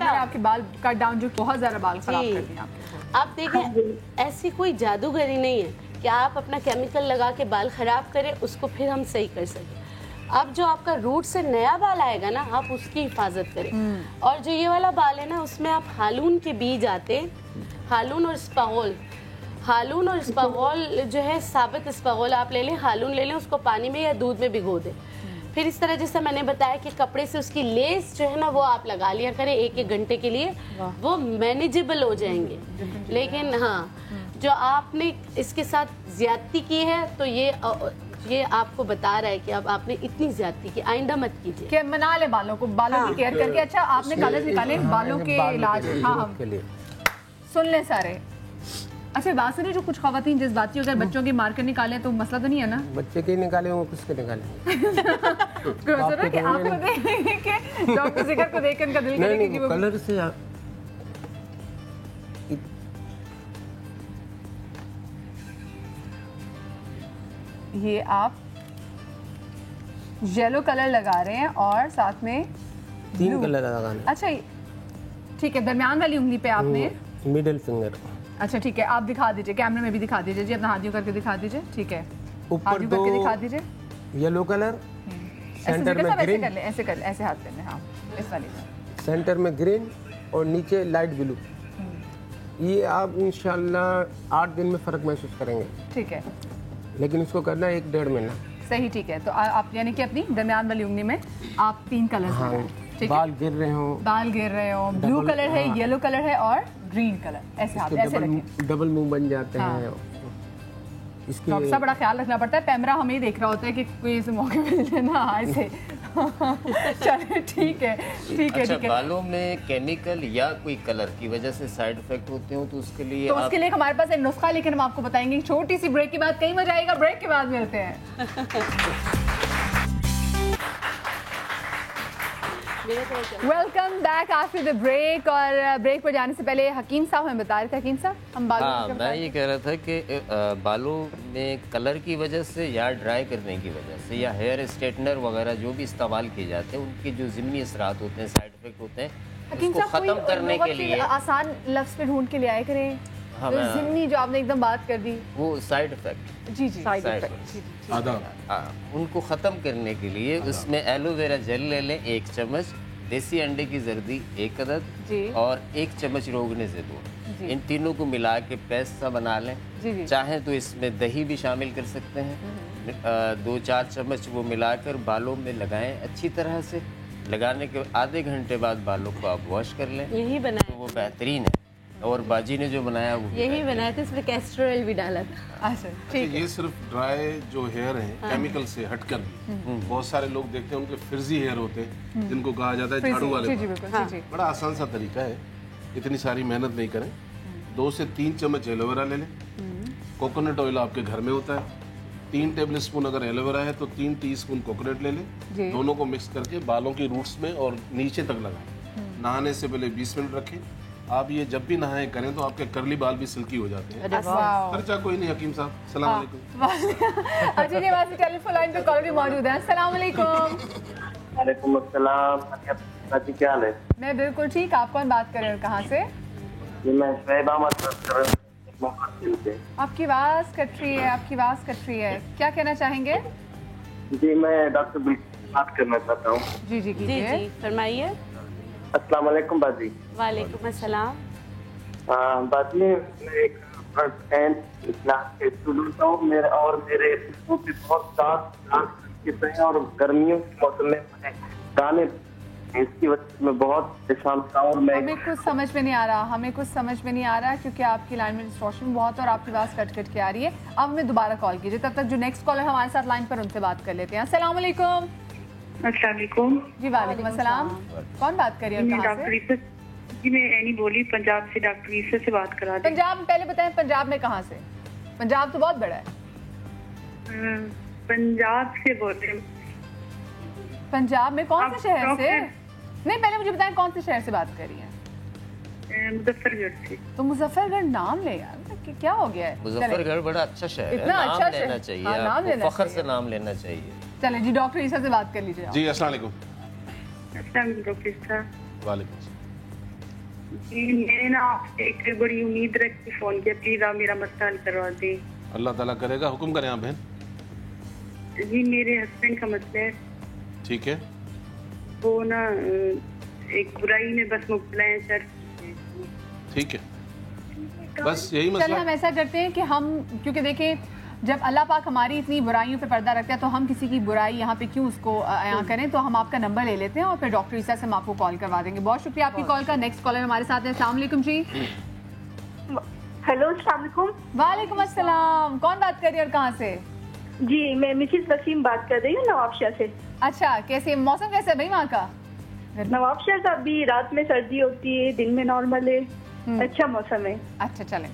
आपके बाल कट डाउन जो बहुत ज्यादा बाल खराब कर दिए आपके। आप देखें, ऐसी कोई जादूगरी नहीं है कि आप अपना केमिकल लगा के बाल खराब करें, उसको फिर हम सही कर सकें। अब जो आपका रूट से नया बाल आएगा ना, आप उसकी हिफाजत करें। और जो ये वाला बाल है ना, उसमें आप हालून के बीज आते, हालून और स्पागोल जो है, साबित स्पागोल आप ले लें, हालून ले लें, उसको पानी में या दूध में भिगो दें। फिर इस तरह जैसा मैंने बताया कि कपड़े से उसकी लेस जो है ना वो आप लगा लिया करें 1-1 घंटे के लिए, वो मैनेजेबल हो जाएंगे। लेकिन हाँ, जो आपने इसके साथ ज्यादती की है तो ये आपको बता रहा है कि अब आपने इतनी ज्यादती की, आइंदा मत कीजिए। कि मना ले बालों को, बालों की केयर करके। अच्छा, आपने कागज निकाले बालों के इलाज? हाँ, सुन ले सारे। अच्छा, बात सुनिए, जो कुछ खवातीन जज्बाती अगर बच्चों की मार्कर निकाले तो मसला तो नहीं है ना? बच्चे के निकाले वो किसके निकाले? डॉक्टर जिगर को देख उनका दिल करेगा कि वो कलर से ये आप येलो कलर लगा रहे हैं और साथ में 3 कलर लगाने। अच्छा ठीक है, दरमियान वाली उंगली पे आपने मिडिल फिंगर। अच्छा ठीक है, आप दिखा दीजिए, कैमरे में भी दिखा दीजिए जी, अपना हाथ यूं करके दिखा दीजिए। ठीक है, ऊपर दो करके दिखा दीजिए। येलो कलर, सेंटर में ग्रीन, ऐसे कर ले, ऐसे हाथ करने। हाँ, इस वाली सेंटर में ग्रीन और नीचे लाइट ब्लू। ये आप इंशाल्लाह 8 दिन में फ़र्क महसूस करेंगे। ठीक है, लेकिन इसको करना है 1-1.5 महीना। सही, ठीक है। तो आप यानी कि अपनी दरमियान वाली उंगली में आप 3 कलर हाँ, ठीक बाल गिर रहे हो, ब्लू कलर है, येलो कलर है और ग्रीन कलर, ऐसे आप ऐसे रखें। डबल मुंह बन जाते हैं। इसके डॉक्टर साहब बड़ा ख्याल रखना पड़ता है, कैमरा हमें ही देख रहा होता है कि कोई इसे मौके मिल जाए ना ऐसे। चलिए ठीक है, ठीक है, अच्छा, ठीक है। बालों में केमिकल या कोई कलर की वजह से साइड इफेक्ट होते हो तो उसके लिए उसके लिए हमारे पास एक नुस्खा, लेकिन हम आपको बताएंगे छोटी सी ब्रेक के बाद। कहीं मजा आएगा, ब्रेक के बाद मिलते हैं। Welcome back after the break. और ब्रेक पर जाने से पहले हकीम साहब हमें बता रहे थे, हकीम साहब हम बालों मैं ये कह रहा था कि बालों में कलर की वजह से या ड्राई करने की वजह से या हेयर स्ट्रेटनर वगैरह जो भी इस्तेमाल किए जाते हैं उनके जो ज़िमनी असरात होते हैं, साइड इफेक्ट होते हैं, उसको ख़त्म करने के लिए आसान लफ्ज़ पे ढूंढ के ले आए करें। हाँ, तो ज़िमनी जो आपने एकदम बात कर दी, वो साइड इफेक्ट, जी जी, साइड इफेक्ट, उनको ख़त्म करने के लिए उसमें एलोवेरा जेल ले लें 1 चम्मच, देसी अंडे की जर्दी 1 अदद और 1 चम्मच रोगने से 2, इन तीनों को मिला के पेस्ट सा बना लें। चाहें तो इसमें दही भी शामिल कर सकते हैं। 2-4 चम्मच वो मिलाकर बालों में लगाएं अच्छी तरह से। लगाने के आधे घंटे बाद बालों को आप वॉश कर लें। यही बनाया तो वो बेहतरीन है। और बाजी ने जो बनाया वो यही बनाया था, इसमें कैस्टर ऑयल भी डाला था। अच्छा, ठीक है। ये सिर्फ ड्राई जो हेयर हैं केमिकल से हटकर बहुत सारे लोग देखते हैं उनके फ्रिजी हेयर होते हैं जिनको कहा जाता है झाड़ू वाले बाल। बड़ा आसान सा तरीका है, इतनी सारी मेहनत नहीं करें। 2 से 3 चम्मच एलोवेरा ले लें। कोकोनट ऑयल आपके घर में होता है, 3 टेबल स्पून अगर एलोवेरा है तो 3 टीस्पून कोकोनट ले लें। दोनों को मिक्स करके बालों की रूट्स में और नीचे तक लगाएं। नहाने से पहले 20 मिनट रखें। आप ये जब भी नहाएं करें तो आपके कर्ली बाल भी सिल्की हो जाते हैं। खर्चा कोई नहीं। हकीम साहब सलाम अलैकुम। अच्छा जी, वहाँ से टेलीफोन लाइन पे कॉलर भी मौजूद है। अस्सलाम वालेकुम। वालेकुम अस्सलाम। क्या हाल है? मैं बिल्कुल ठीक। आप कौन बात कर रहे हैं, कहाँ से? मैं शुएब अहमद बात कर रहा हूँ। आपकी आवाज़ कट रही है, आपकी आवाज़ कट रही है। क्या कहना चाहेंगे? जी, मैं डॉक्टर बिल्कुल बात करना चाहता हूँ। जी जी कीजिए। जी फरमाइए। अस्सलाम वालेकुम बाजी। वालेकुम अस्सलाम। बाजी, मैं एक क्लास के स्टूडेंट हूँ। मेरे पिछले पे बहुत दाग हैं और गर्मियों के मौसम में मुझे दाने, इसकी वजह से मैं बहुत परेशान था। और मैं हमें कुछ समझ में नहीं आ रहा, क्योंकि आपकी लाइन में डिस्टॉर्शन बहुत है और आपकी आवाज़ कट कट के आ रही है। अब हमें दोबारा कॉल कीजिए। तब तक जो नेक्स्ट कॉलर हमारे साथ लाइन पर, उनसे बात कर लेते हैं। अस्सलाम वालेकुम। अस्सलाम वालेकुम। जी वालेकुम अस्सलाम। कौन बात कर रही है, कहाँ से? जी, मैं एनी बोली पंजाब से, डॉक्टर ईसा से बात करा दी। पंजाब में पहले बताएं, पंजाब में कहाँ से? पंजाब तो बहुत बड़ा है। पंजाब से बोल रहे हैं। पंजाब में कौन से शहर से? नहीं, पहले मुझे बताएं कौन से शहर से बात कर रही हैं? मुजफ्फरगढ़ से। तो मुजफ्फरगढ़ नाम ले यार, क्या हो गया है? मुजफ्फरगढ़ बड़ा अच्छा शहर है, इतना अच्छा लेना चाहिए। हाँ, नाम लेना, फख्र से नाम लेना चाहिए। चले जी, डॉक्टर ईसा से बात कर लीजिए। जी अस्सलाम वालेकुम। डॉक्टर ईसा। वालेकुम। जी, मैंने ना आपसे एक बड़ी उम्मीद रख के फोन किया, प्लीज आप मेरा मसला हल करवा दें। अल्लाह ताला करेगा, हुक्म करें आप बहन। जी, मेरे हस्बैंड का मसला है। ठीक है। वो ना एक बुराई में बस मुब्तला है सर। ठीक है, बस यही मसला। चलिए हम ऐसा करते हैं कि हम, क्योंकि देखिए जब अल्लाह पाक हमारी इतनी बुराइयों पे पर्दा रखता है तो हम किसी की बुराई यहाँ पे क्यों उसको यहाँ करें। तो हम आपका नंबर ले लेते हैं और फिर डॉक्टर ईसा से हम आपको कॉल करवा देंगे। बहुत शुक्रिया आपकी कॉल का। नेक्स्ट कॉलर हमारे साथ है। अस्सलाम वालेकुम जी। हेलो अस्सलाम वालेकुम। वालेकुम अस्सलाम। कौन बात कर रही है और कहाँ से? जी, मैं मिसेस वसीम बात कर रही हूँ नवाबशाह से। अच्छा, कैसे मौसम कैसे है भाई वहाँ का? नवाबशाह का अभी रात में सर्दी होती है, दिन में नॉर्मल है, अच्छा मौसम है। अच्छा चलें,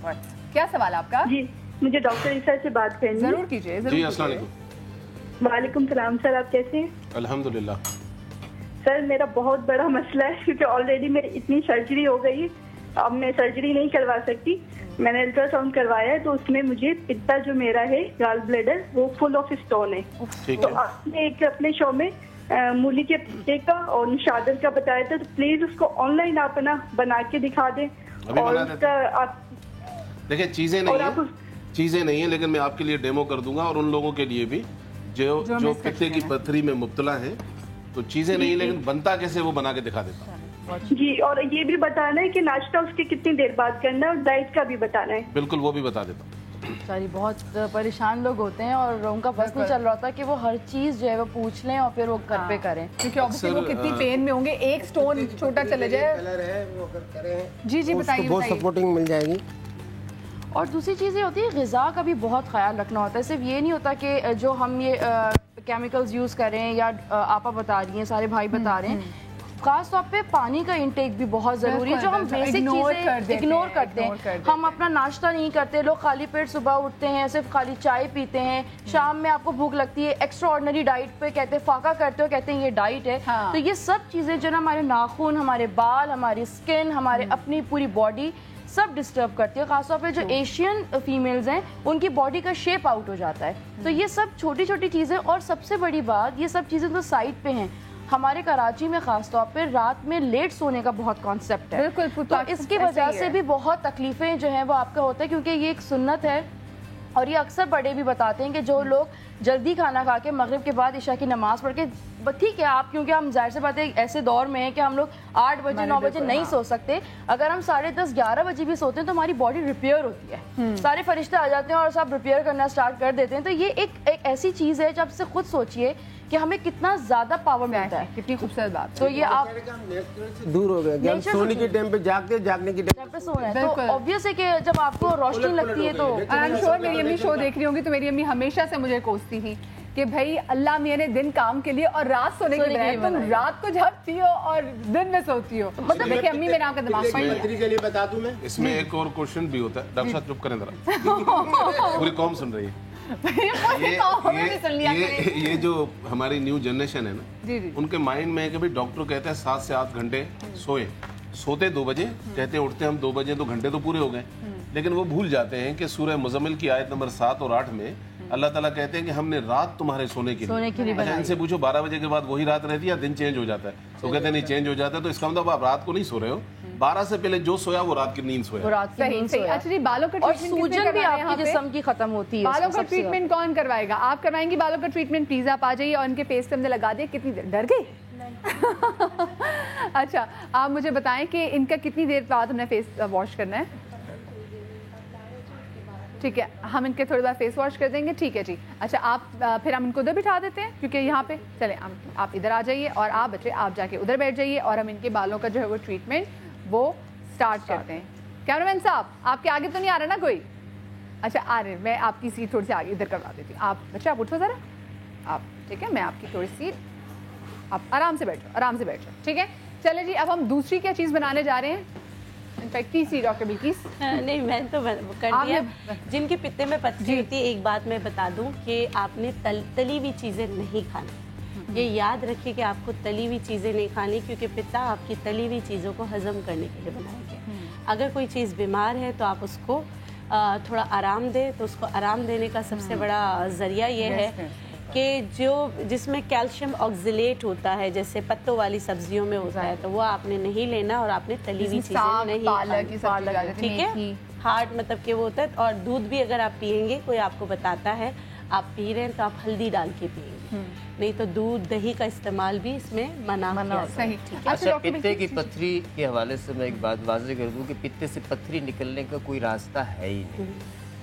क्या सवाल आपका? जी, मुझे डॉक्टर ईसा से बात करनी है। जरूर कीजिए। जी अस्सलाम वालेकुम। वालेकुम सलाम। सर आप कैसे हैं? अल्हम्दुलिल्लाह। सर मेरा बहुत बड़ा मसला है, क्योंकि ऑलरेडी मेरी इतनी सर्जरी हो गई, अब मैं सर्जरी नहीं करवा सकती। मैंने अल्ट्रासाउंड करवाया है तो उसमें मुझे पित्ता जो मेरा है, गाल ब्लैडर, वो फुल ऑफ स्टोन है। तो आपने एक अपने शो में मूली के पत्ते का और निशादर का बताया था, तो प्लीज उसको ऑनलाइन आप ना बना के दिखा दें। और उसका आप देखिए, चीजें नहीं है, लेकिन मैं आपके लिए डेमो कर दूंगा और उन लोगों के लिए भी जो पित्ते की पथरी में मुब्तला है। तो चीजें नहीं, लेकिन बनता कैसे वो बना के दिखा देता। जी, और ये भी बताना है कि नाश्ता उसके कितनी देर बाद करना है और डाइट का भी बताना है। बिल्कुल, वो भी बता देता हूँ। सॉरी, बहुत परेशान लोग होते हैं और उनका बस नहीं चल रहा था कि वो हर चीज़ जो है वो पूछ लें और फिर वो घर पे करें, क्योंकि ऑब्वियसली वो कितनी पेन में होंगे, एक स्टोन छोटा चले जाए। कलर है वो अगर करें जी जी बताइए, बहुत सपोर्टिंग मिल जाएगी। और दूसरी चीज़ ये होती है ग़िज़ा का भी बहुत ख्याल रखना होता है। सिर्फ ये नहीं होता कि जो हम ये केमिकल्स यूज़ करें या आपा बता रही हैं, सारे भाई बता रहे हैं, खास तौर पे पानी का इंटेक भी बहुत ज़रूरी है, जो हम बेसिक चीज़ें इग्नोर करते हैं। हम अपना नाश्ता नहीं करते, लोग खाली पेट सुबह उठते हैं, सिर्फ खाली चाय पीते हैं, शाम में आपको भूख लगती है, एक्स्ट्रा ऑर्डिनरी डाइट पे कहते हैं, फाका करते हो, कहते हैं ये डाइट है। तो ये सब चीज़ें जो ना हमारे नाखून, हमारे बाल, हमारी स्किन, हमारे अपनी पूरी बॉडी सब डिस्टर्ब करती है। खासतौर पे जो एशियन फीमेल्स हैं उनकी बॉडी का शेप आउट हो जाता है। तो ये सब छोटी छोटी चीज़ें, और सबसे बड़ी बात, ये सब चीज़ें तो साइड पे हैं, हमारे कराची में खासतौर पे रात में लेट सोने का बहुत कॉन्सेप्ट है। बिल्कुल, तो इसकी वजह से भी बहुत तकलीफें जो हैं वो आपका होता है, क्योंकि ये एक सुन्नत है। और ये अक्सर बड़े भी बताते हैं कि जो लोग जल्दी खाना खा के मगरिब के बाद इशा की नमाज़ पढ़ के, ठीक है आप, क्योंकि हम जाहिर सी बात है ऐसे दौर में हैं कि हम लोग 8 बजे 9 बजे नहीं सो सकते। अगर हम 10:30 11 बजे भी सोते हैं तो हमारी बॉडी रिपेयर होती है, सारे फरिश्ते आ जाते हैं और सब रिपेयर करना स्टार्ट कर देते हैं। तो ये एक ऐसी चीज़ है, जब से खुद सोचिए कि हमें कितना ज्यादा पावर मिलता है। कितनी खूबसूरत बात। तो ये आप दूर हो गए, हम सोने के टाइम पे जागते, जागने के टाइम पे सो रहे हैं, तो ऑब्वियस है कि जब आपको रोशनी लगती है तो आई एम श्योर मेरी अम्मी शो देख रही होंगी, तो मेरी अम्मी हमेशा से मुझे कोसती थी कि भाई अल्लाह मियां ने दिन काम के लिए और रात सोने के लिए, तुम रात को जागती हो और दिन में सोती हो। मतलब देखिए अम्मी मेरा आपका दिमाग के लिए बता दूं मैं, इसमें एक और क्वेश्चन भी होता है। डॉक्टर साहब चुप करें जरा, पूरी कौम सुन रही है। ये जो हमारी न्यू जनरेशन है ना, उनके माइंड में है कि भाई डॉक्टर कहते हैं 7 से 8 घंटे सोए, सोते 2 बजे, कहते हैं उठते हम 2 बजे, तो घंटे तो पूरे हो गए। लेकिन वो भूल जाते हैं कि सूरह मुज़म्मिल की आयत नंबर 7 और 8 में अल्लाह ताला कहते हैं कि हमने रात तुम्हारे सोने के लिए। अच्छा, इनसे पूछो 12 बजे के बाद वही रात रहती है या दिन चेंज हो जाता है? तो कहते हैं नहीं, चेंज हो जाता है। तो इसका मतलब आप रात को नहीं सो रहे हो, 12 से पहले जो सोया वो रात की नींद सोया। एक्चुअली बालों का और सूजन भी आपकी जिस्म की खत्म होती है। बालों का ट्रीटमेंट कौन करवाएगा? आप करवाएंगी बालों का ट्रीटमेंट? प्लीज आप आ जाइए और इनके फेस पे हमने लगा दिया। कितनी देर डर गई? अच्छा, आप मुझे बताएं कि इनका कितनी देर बाद हमने फेस वॉश करना है? ठीक है, हम इनके थोड़ी बार फेस वॉश कर देंगे। ठीक है जी। अच्छा, आप फिर हम इनको उधर बिठा देते हैं, क्योंकि यहाँ पे चले आप इधर आ जाइए और आप बच्चे आप जाके उधर बैठ जाइए और हम इनके बालों का जो है वो ट्रीटमेंट वो स्टार्ट करते हैं। कैमरामैन साहब, आपके आगे तो नहीं आ रहा ना कोई? अच्छा, आ रहे, मैं आपकी सीट थोड़ी सी आगे इधर करवा देती हूँ। आप बच्चे आप उठो ज़रा, आप ठीक है, मैं आपकी थोड़ी सीट, आप आराम से बैठो, आराम से बैठो। ठीक है, चले जी। अब हम दूसरी क्या चीज़ बनाने जा रहे हैं? इनफैक्ट तीसरी डॉक्टर बिल्किस। नहीं, मैं तो कर दिया। जिनके पित्ते में पथरी होती है, एक बात मैं बता दूं कि आपने तली हुई चीज़ें नहीं खानी। ये याद रखिए कि आपको तली हुई चीज़ें नहीं खानी, क्योंकि पित्ता आपकी तली हुई चीज़ों को हजम करने के लिए बनाया गया। अगर कोई चीज़ बीमार है तो आप उसको थोड़ा आराम दें। तो उसको आराम देने का सबसे बड़ा ज़रिया ये है कि जिसमें कैल्शियम ऑक्जिलेट होता है, जैसे पत्तों वाली सब्जियों में होता है, तो वो आपने नहीं लेना और आपने तली हुई चीज़ें नहीं खानी। ठीक है, हार्ट मतलब कि वो होता है। और दूध भी अगर आप पियेंगे, कोई आपको बताता है आप पी रहे हैं, तो आप हल्दी डाल के पिएंगे, नहीं तो दूध दही का इस्तेमाल भी इसमें मना सही। अच्छा, पित्ते की पथरी के हवाले से मैं एक बात वाज़ेह कर दूं कि पित्ते से पथरी निकलने का कोई रास्ता है ही नहीं।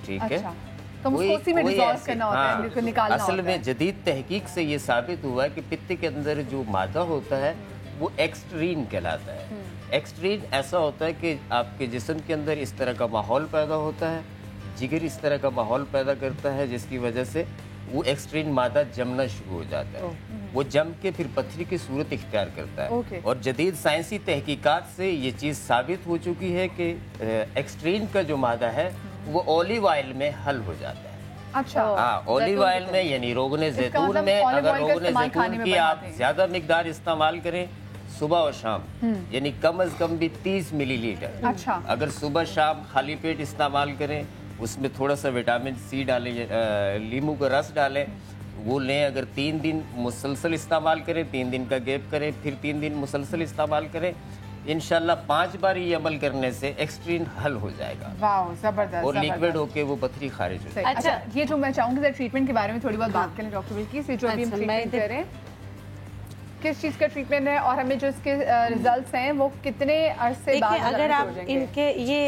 ठीक है, तो उसी में डिसॉल्व करना होता है, निकालना होता है। असल में जदीद तहकीक से ये साबित हुआ है कि पित्ते के अंदर जो मादा होता है वो एक्सट्रीन कहलाता है। एक्सट्रीन ऐसा होता है कि आपके जिस्म के अंदर इस तरह का माहौल पैदा होता है, जिगर इस तरह का माहौल पैदा करता है, जिसकी वजह से वो एक्सट्रीन मादा जमना शुरू हो जाता है। वो जम के फिर पथरी की सूरत इख्तियार करता है। और जदीद साइंसी तहकीकात से ये चीज़ साबित हो चुकी है कि एक्सट्रीन का जो मादा है वो ऑलिव ऑयल में हल हो जाता है। अच्छा, हाँ, ऑलिव ऑयल में यानी रोगने जैतून में, अगर रोगने जैतून की आप ज्यादा मिकदार इस्तेमाल करें सुबह और शाम, यानी कम अज कम भी 30 मिलीलीटर। अच्छा, अगर सुबह शाम खाली पेट इस्तेमाल करें, उसमें थोड़ा सा विटामिन सी डालें, नींबू का रस डालें, वो लें। अगर 3 दिन मुसलसल इस्तेमाल करें, 3 दिन का गैप करें, फिर 3 दिन मुसलसल इस्तेमाल करें, इंशाल्लाह 5 बार ये अमल करने से एक्सट्रीन हल हो जाएगा। वाह, जबरदस्त। और लिक्विड होके वो पथरी खारिज हो जाएगी। अच्छा, ये जो मैं चाहूंगी ट्रीटमेंट के बारे में थोड़ी बहुत बात करें डॉक्टर बिल्किस, जो अभी हम ट्रीटमेंट कर रहे हैं। किस चीज़ का ट्रीटमेंट है और हमें जो इसके रिजल्ट्स हैं वो कितने अरसे बाद अगर आप इनके ये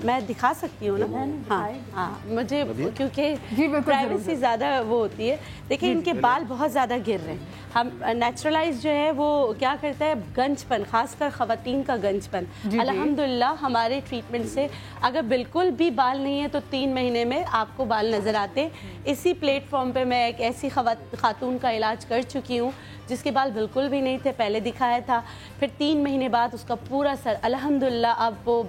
मैं दिखा सकती हूँ ना। हाँ, मुझे क्योंकि प्राइवेसी ज़्यादा वो होती है। देखिए इनके बाल बहुत ज़्यादा गिर रहे हैं। हम नेचुरलाइज जो है वो क्या करता है, गंजपन, खासकर ख़वातीन का गंजपन, अल्हम्दुलिल्लाह हमारे ट्रीटमेंट से अगर बिल्कुल भी बाल नहीं है तो 3 महीने में आपको बाल नज़र आते। इसी प्लेटफॉर्म पे मैं एक ऐसी खातून का इलाज कर चुकी हूँ जिसके बाल बिल्कुल भी नहीं थे, पहले दिखाया था, फिर 3 महीने बाद उसका पूरा सर अल्हम्दुलिल्लाह अब वो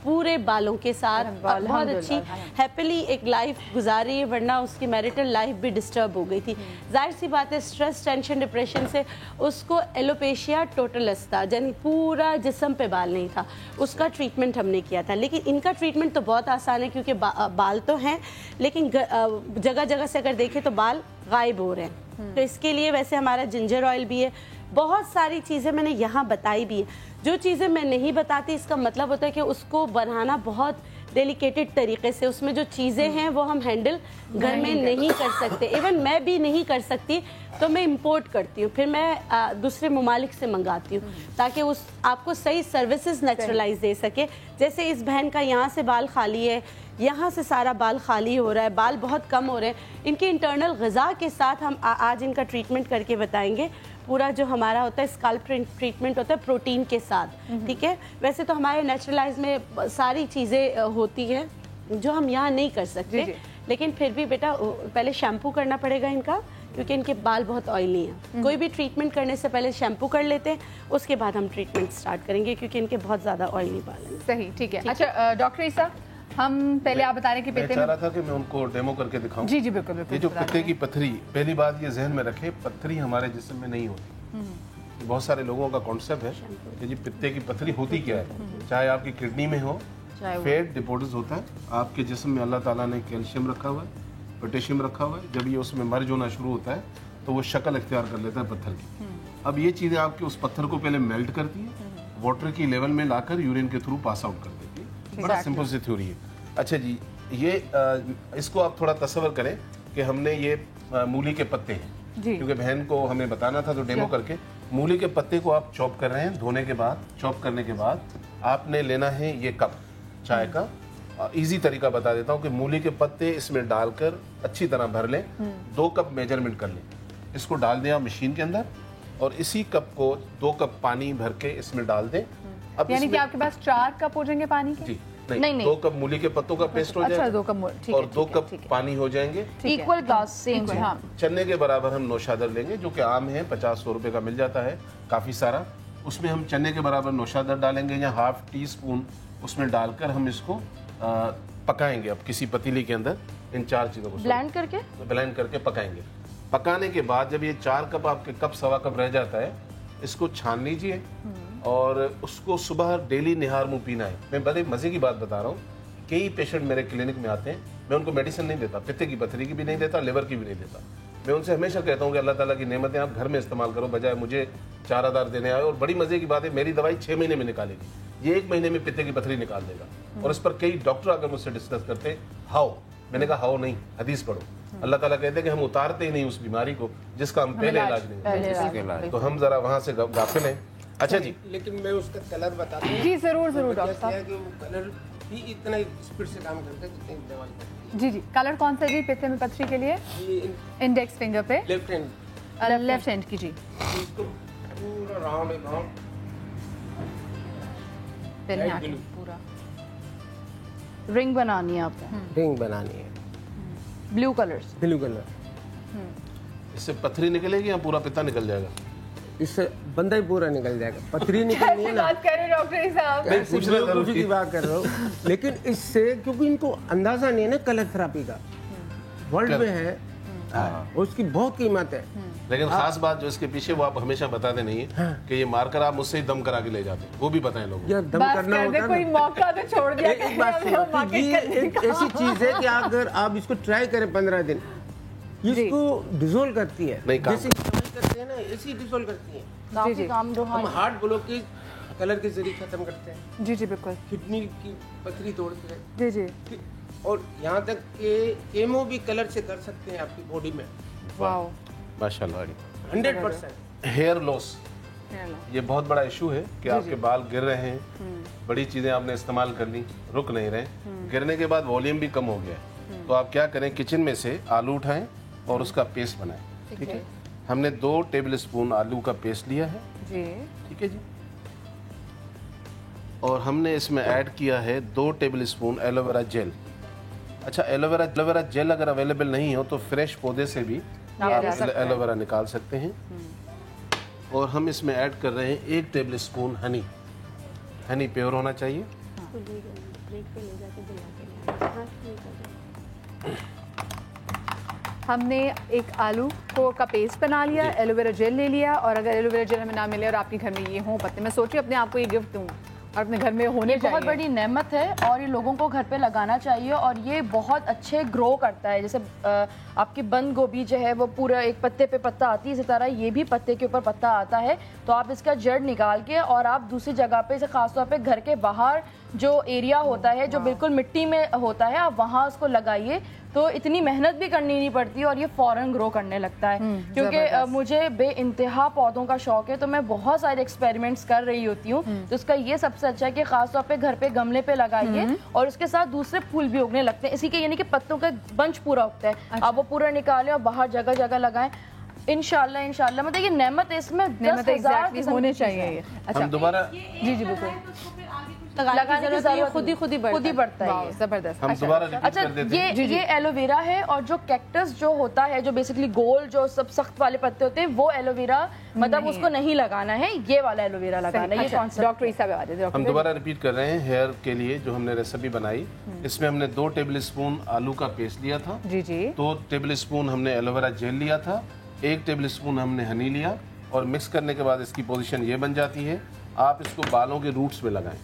पूरे बालों के साथ बहुत अच्छी हैप्पीली एक लाइफ गुजार रही है, वरना उसकी मैरिटल लाइफ भी डिस्टर्ब हो गई थी। जाहिर सी बात है स्ट्रेस, टेंशन, डिप्रेशन से उसको एलोपेशिया टोटलस था, यानी पूरा जिस्म पे बाल नहीं था, उसका ट्रीटमेंट हमने किया था। लेकिन इनका ट्रीटमेंट तो बहुत आसान है क्योंकि बाल तो हैं लेकिन जगह जगह से अगर देखें तो बाल गायब हो रहे हैं। तो इसके लिए वैसे हमारा जिंजर ऑयल भी है, बहुत सारी चीज़ें मैंने यहाँ बताई भी है। जो चीज़ें मैं नहीं बताती इसका मतलब होता है कि उसको बनाना बहुत डेलिकेटेड तरीके से, उसमें जो चीज़ें हैं वो हम हैंडल घर में नहीं कर सकते, इवन मैं भी नहीं कर सकती, तो मैं इंपोर्ट करती हूँ, फिर मैं दूसरे ममालिक से मंगाती हूँ ताकि उस आपको सही सर्विसेज नेचुरलाइज दे सके। जैसे इस बहन का यहाँ से बाल खाली है, यहाँ से सारा बाल खाली हो रहा है, बाल बहुत कम हो रहे हैं। इनके इंटरनल ग़िज़ा के साथ हम आज इनका ट्रीटमेंट करके बताएंगे। पूरा जो हमारा होता है स्कल्प ट्रीटमेंट होता है प्रोटीन के साथ, ठीक है। वैसे तो हमारे नेचुरलाइज में सारी चीज़ें होती हैं जो हम यहाँ नहीं कर सकते, लेकिन फिर भी बेटा पहले शैम्पू करना पड़ेगा इनका क्योंकि इनके बाल बहुत ऑयली हैं। कोई भी ट्रीटमेंट करने से पहले शैम्पू कर लेते हैं, उसके बाद हम ट्रीटमेंट स्टार्ट करेंगे क्योंकि इनके बहुत ज़्यादा ऑयली बाल हैं। सही, ठीक है। अच्छा डॉक्टर ईसा, हम पहले आप बता रहे कि मैं चाह रहा था कि मैं उनको डेमो करके दिखाऊं। जी जी बिल्कुल बिल्कुल। ये जो पित्ते की पत्थरी, पहली बात ये जहन में रखे, पत्थरी हमारे जिस्म में नहीं होती। बहुत सारे लोगों का कॉन्सेप्ट है कि जी पित्ते की पत्थरी होती क्या है, चाहे आपकी किडनी में हो, फैट डिपॉजिट होता है आपके जिस्म में, अल्लाह ताला ने कैल्शियम रखा हुआ है, पोटेशियम रखा हुआ है, जब ये उसमें मर्ज होना शुरू होता है तो वो शक्ल इख्तियार कर लेता है पत्थर की। अब ये चीज़ें आपके उस पत्थर को पहले मेल्ट करती है, वाटर की लेवल में लाकर यूरिन के थ्रू पास आउट कर देती है। बड़ा सिंपल सी थ्योरी है। अच्छा जी, ये इसको आप थोड़ा तस्वर करें कि हमने ये मूली के पत्ते हैं, क्योंकि बहन को हमें बताना था तो डेमो करके। मूली के पत्ते को आप चॉप कर रहे हैं, धोने के बाद, चॉप करने के बाद आपने लेना है ये कप चाय का। इजी तरीका बता देता हूँ कि मूली के पत्ते इसमें डालकर अच्छी तरह भर लें, 2 कप मेजरमेंट कर लें, इसको डाल दें आप मशीन के अंदर और इसी कप को 2 कप पानी भर के इसमें डाल दें। अब यानी कि आपके पास 4 कप हो जाएंगे पानी के? जी नहीं, 2 कप मूली के पत्तों का पेस्ट हो जाएगा। अच्छा, 2 कप और 2 कप पानी हो जाएंगे इक्वल ग्लास सेम। चने के बराबर हम नौशादर लेंगे जो कि आम है, 50-100 रुपए का मिल जाता है काफ़ी सारा। उसमें हम चने के बराबर नौशादर डालेंगे या ½ टीस्पून उसमें डालकर हम इसको पकाएंगे। अब किसी पतीली के अंदर इन 4 चीज़ों को ब्लेंड करके पकाएंगे। पकाने के बाद जब ये 4 कप आपके कप सवा कप रह जाता है, इसको छान लीजिए और उसको सुबह डेली निहार मुँह पीना है। मैं बड़े मज़े की बात बता रहा हूँ, कई पेशेंट मेरे क्लिनिक में आते हैं, मैं उनको मेडिसिन नहीं देता, पित्ते की पथरी की भी नहीं देता, लिवर की भी नहीं देता। मैं उनसे हमेशा कहता हूँ कि अल्लाह ताला की नेमतें आप घर में इस्तेमाल करो, बजाय मुझे 4000 देने आए। और बड़ी मज़े की बात है, मेरी दवाई 6 महीने में निकालेगी, ये 1 महीने में पित्ते की पथरी निकाल देगा। और इस पर कई डॉक्टर आकर मुझसे डिस्कस करते हैं, हाउ? मैंने कहा हाउ नहीं, हदीस पढ़ो। अल्लाह ताला कहते हैं कि हम उतारते ही नहीं उस बीमारी को जिसका हम पहले इलाज नहीं, तो हम जरा वहाँ से गाफिल हैं। अच्छा जी, लेकिन मैं उसका कलर बताता हूँ। जी जरूर जरूर डॉक्टर साहब। कि वो कलर भी इतना स्पीड से काम करता है जितनी दवाई करती है। जी जी, कलर कौन सा जी पित्ते में पथरी के लिए? इंडेक्स फिंगर पे, लेफ्ट हैंड की। जी इसको पूरा राउंड पूरा रिंग बनानी है आपको। रिंग बनानी है, ब्लू कलर। इससे पथरी निकलेगी या पूरा पित्ता निकल जाएगा? इससे बंदा ही पूरा निकल जाएगा। पथरी निकलनी है ना, बात कर रहे डॉक्टर साहब, मैं कुछ की बात कर रहा हूँ। लेकिन इससे क्योंकि इनको अंदाजा नहीं है ना कलर थेरेपी का, वर्ल्ड में है और उसकी बहुत कीमत है। लेकिन खास बात जो इसके पीछे वो आप हमेशा बताते नहीं है कि ये मारकर आप मुझसे ही दम करा के ले जाते हैं, वो भी बताएं लोगों। यार दम करना होता है, कोई मौका तो छोड़ दिया। एक बात सुनो, ये एक ऐसी चीज है कि अगर आप इसको ट्राई करें 15 दिन, इसको डिसोल्व करती है, जैसे करते हैं ना ऐसी डिसोल्व करती है। काफी काम जो हम हार्ट ब्लॉकेज कलर के जरिए खत्म करते हैं। जी जी बिल्कुल। किडनी की पथरी तोड़ते हैं। जी जी। और यहाँ तक कि केमो भी कलर से कर सकते हैं आपकी बॉडी में। वाओ, माशाल्लाह, 100%। हेयर लॉस, ये बहुत बड़ा इशू है कि आपके बाल गिर रहे हैं, बड़ी चीजें आपने इस्तेमाल कर ली, रुक नहीं रहे, गिरने के बाद वॉल्यूम भी कम हो गया। तो आप क्या करें, किचन में से आलू उठाएं और उसका पेस्ट बनाएं। ठीक है, हमने 2 टेबल स्पून आलू का पेस्ट लिया है जी। ठीक है जी, और हमने इसमें ऐड किया है 2 टेबल स्पून एलोवेरा जेल। अच्छा, एलोवेरा जेल अगर अवेलेबल नहीं हो तो फ्रेश पौधे से भी आप एलोवेरा निकाल सकते हैं। और हम इसमें ऐड कर रहे हैं 1 table spoon Honey. Honey pure होना चाहिए। हमने एक आलू का पेस्ट बना लिया, एलोवेरा जेल ले लिया, और अगर एलोवेरा जेल हमें ना मिले और आपके घर में ये हो पत्ते, मैं सोची अपने आप को ये गिफ्ट दूँ और अपने घर में होने चाहिए। बहुत बड़ी नेमत है और ये लोगों को घर पे लगाना चाहिए और ये बहुत अच्छे ग्रो करता है। जैसे आपकी बंद गोभी जो है वो पूरा एक पत्ते पे पत्ता आती है, इसी तरह ये भी पत्ते के ऊपर पत्ता आता है। तो आप इसका जड़ निकाल के और आप दूसरी जगह पे, जैसे खासतौर पे घर के बाहर जो एरिया होता है जो बिल्कुल मिट्टी में होता है, आप वहाँ उसको लगाइए तो इतनी मेहनत भी करनी नहीं पड़ती और ये फौरन ग्रो करने लगता है। क्योंकि मुझे बेइंतहा पौधों का शौक है तो मैं बहुत सारे एक्सपेरिमेंट्स कर रही होती हूँ। तो इसका ये सबसे अच्छा है कि खासतौर पे घर पे गमले पे लगाइए और उसके साथ दूसरे फूल भी उगने लगते हैं। इसी के यानी कि पत्तों का बंच पूरा उगता है। अच्छा। आप वो पूरा निकालें और बाहर जगह जगह लगाएं। इंशाल्लाह इंशाल्लाह, मतलब ये नेमत है, इसमें 10,000 होने चाहिए। अच्छा, हम दोबारा जी बिल्कुल लगाने की जरूरत खुद ही बढ़ता है। जबरदस्त। हम दोबारा रिपीट कर देते हैं। ये एलोवेरा है और जो कैक्टस जो होता है, जो बेसिकली गोल जो सब सख्त वाले पत्ते होते हैं, वो एलोवेरा मतलब उसको नहीं लगाना है, ये वाला एलोवेरा लगाना है। ये कॉन्सेप्ट डॉक्टर ईसा हम दोबारा रिपीट कर रहे हैं। हेयर के लिए जो हमने रेसिपी बनाई, इसमें हमने 2 टेबल स्पून आलू का पेस्ट लिया था जी जी, 2 टेबल स्पून हमने एलोवेरा जेल लिया था, 1 टेबल स्पून हमने हनी लिया और मिक्स करने के बाद इसकी पोजीशन ये बन जाती है। आप इसको बालों के रूट्स में लगाएं